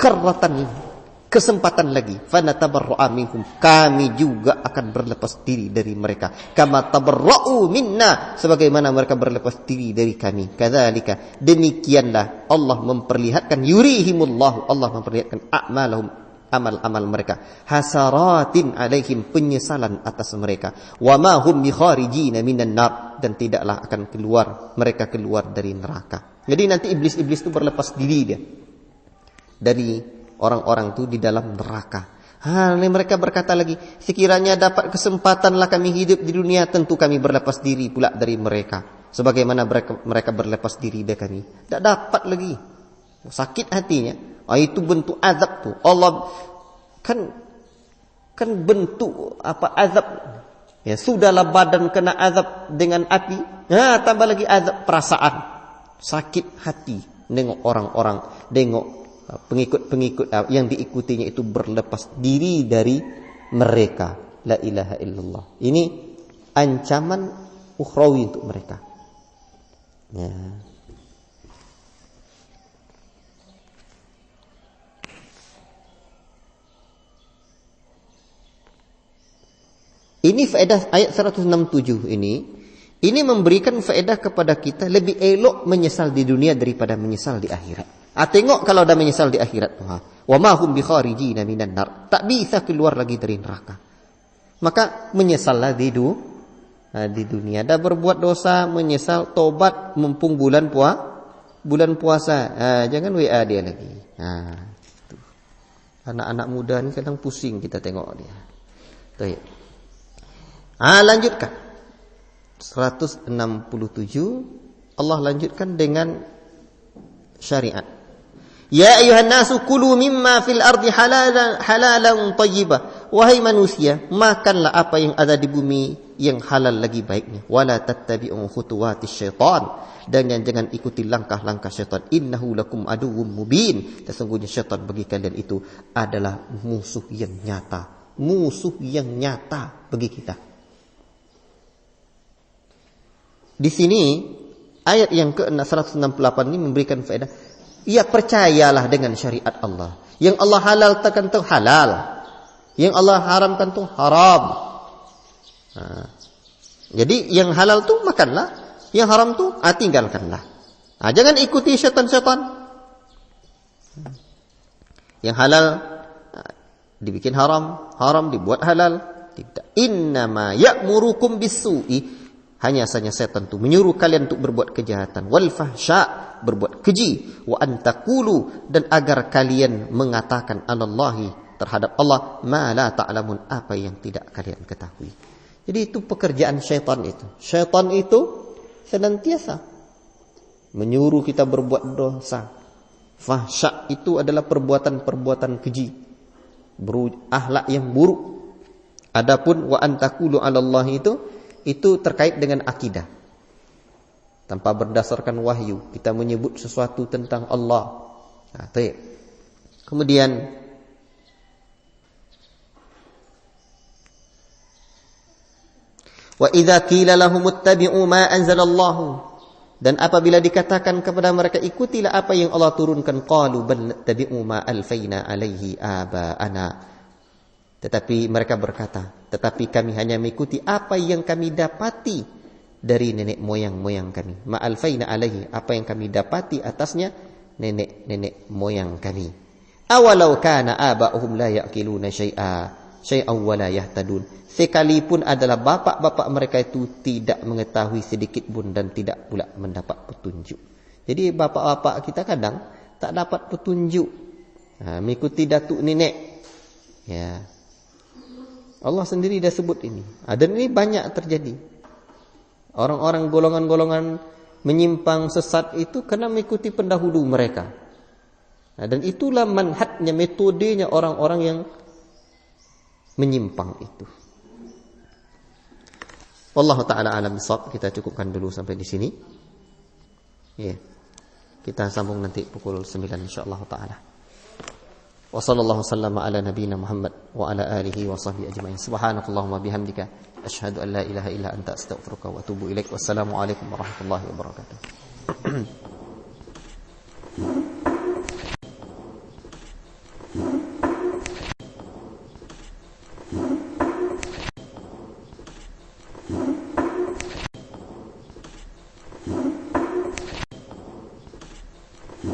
kesempatan lagi, fanatabarra'a minhum, kami juga akan berlepas diri dari mereka, kama tabarra'u minna, sebagaimana mereka berlepas diri dari kami. Kadzalika, demikianlah Allah memperlihatkan, yurihimullahu, Allah memperlihatkan a'malahum, amal-amal mereka, hasaratin alaihim, penyesalan atas mereka, wa ma hum bikharijina minan nar, dan tidaklah akan mereka keluar dari neraka. Jadi nanti iblis-iblis itu berlepas diri dia dari orang-orang itu di dalam neraka. Mereka berkata lagi, sekiranya dapat kesempatanlah kami hidup di dunia, tentu kami berlepas diri pula dari mereka, sebagaimana mereka berlepas diri dari kami. Tak dapat lagi. Sakit hatinya. Itu bentuk azab tu. Allah kan bentuk apa azab. Ya, sudahlah badan kena azab dengan api, tambah lagi azab perasaan. Sakit hati nengok orang-orang, nengok pengikut-pengikut yang diikutinya itu berlepas diri dari mereka. La ilaha illallah. Ini ancaman ukhrawi untuk mereka. Ya. Ini faedah ayat 167 ini memberikan faedah kepada kita lebih elok menyesal di dunia daripada menyesal di akhirat. Tengok kalau dah menyesal di akhirat, wa ma hum bikharijina minan nar, tak bisa keluar lagi dari neraka. Maka menyesallah di dunia. Dah berbuat dosa, menyesal, tobat mumpung bulan puasa. Jangan WA dia lagi. Anak-anak muda ni kadang pusing kita tengok dia. Baik. Lanjutkan 167. Allah lanjutkan dengan syariat. Ya ayuhan nasu kulu mimma fil ardi halalan tayyibah. Wahai manusia, makanlah apa yang ada di bumi yang halal lagi baiknya. Wala tattabi'u khutuwatis syaitan, dan jangan ikuti langkah-langkah syaitan. Innahu lakum aduwwum mubin. Sesungguhnya syaitan bagi kalian itu adalah musuh yang nyata. Musuh yang nyata bagi kita. Di sini ayat yang ke-168 ini memberikan faedah. Ya, percayalah dengan syariat Allah. Yang Allah halalkan itu halal, yang Allah haramkan itu haram. Jadi yang halal tu makanlah, yang haram tu tinggalkanlah. Jangan ikuti syaitan-syaitan. Yang halal dibikin haram, haram dibuat halal. Tidak. Innama ya'murukum bis-su'i. Hanya saja setan itu menyuruh kalian untuk berbuat kejahatan, wal fahsya, berbuat keji, wa antaqulu, dan agar kalian mengatakan anallahi, terhadap Allah, ma la ta'lamun, apa yang tidak kalian ketahui. Jadi itu pekerjaan syaitan itu. Syaitan itu senantiasa menyuruh kita berbuat dosa. Fahsya itu adalah perbuatan-perbuatan keji, akhlak yang buruk. Adapun wa antaqulu 'alallahi itu terkait dengan akidah. Tanpa berdasarkan wahyu, kita menyebut sesuatu tentang Allah. Kemudian wa idza qila lahum ittabi'u ma anzalallahu, dan apabila dikatakan kepada mereka ikutilah apa yang Allah turunkan, qalu bal nattabi'u ma alfaina alaihi aba'ana. Tetapi mereka berkata, tetapi kami hanya mengikuti apa yang kami dapati dari nenek moyang-moyang kami. Ma'alfaina alaihi, apa yang kami dapati atasnya nenek moyang kami. Awalau kana aba'uhum la ya'qiluna syai'an wa la yahtadun. Sekalipun adalah bapak-bapak mereka itu tidak mengetahui sedikit pun dan tidak pula mendapat petunjuk. Jadi bapak-bapak kita kadang tak dapat petunjuk. Mengikuti datuk nenek. Ya. Allah sendiri dah sebut ini. Dan ini banyak terjadi. Orang-orang golongan-golongan menyimpang sesat itu kerana mengikuti pendahulu mereka. Dan itulah manhajnya, metodenya orang-orang yang menyimpang itu. Wallahu ta'ala alam bisawab. Kita cukupkan dulu sampai di sini. Ya. Kita sambung nanti pukul 9 insyaAllah ta'ala. Wa sallallahu sallama ala nabiyyina Muhammad wa ala alihi wa sahbihi ajma'in. Subhanakallahumma bihamdika asyhadu an la ilaha illa anta astaghfiruka wa atubu ilaik. Wassalamu alaikum warahmatullahi wabarakatuh.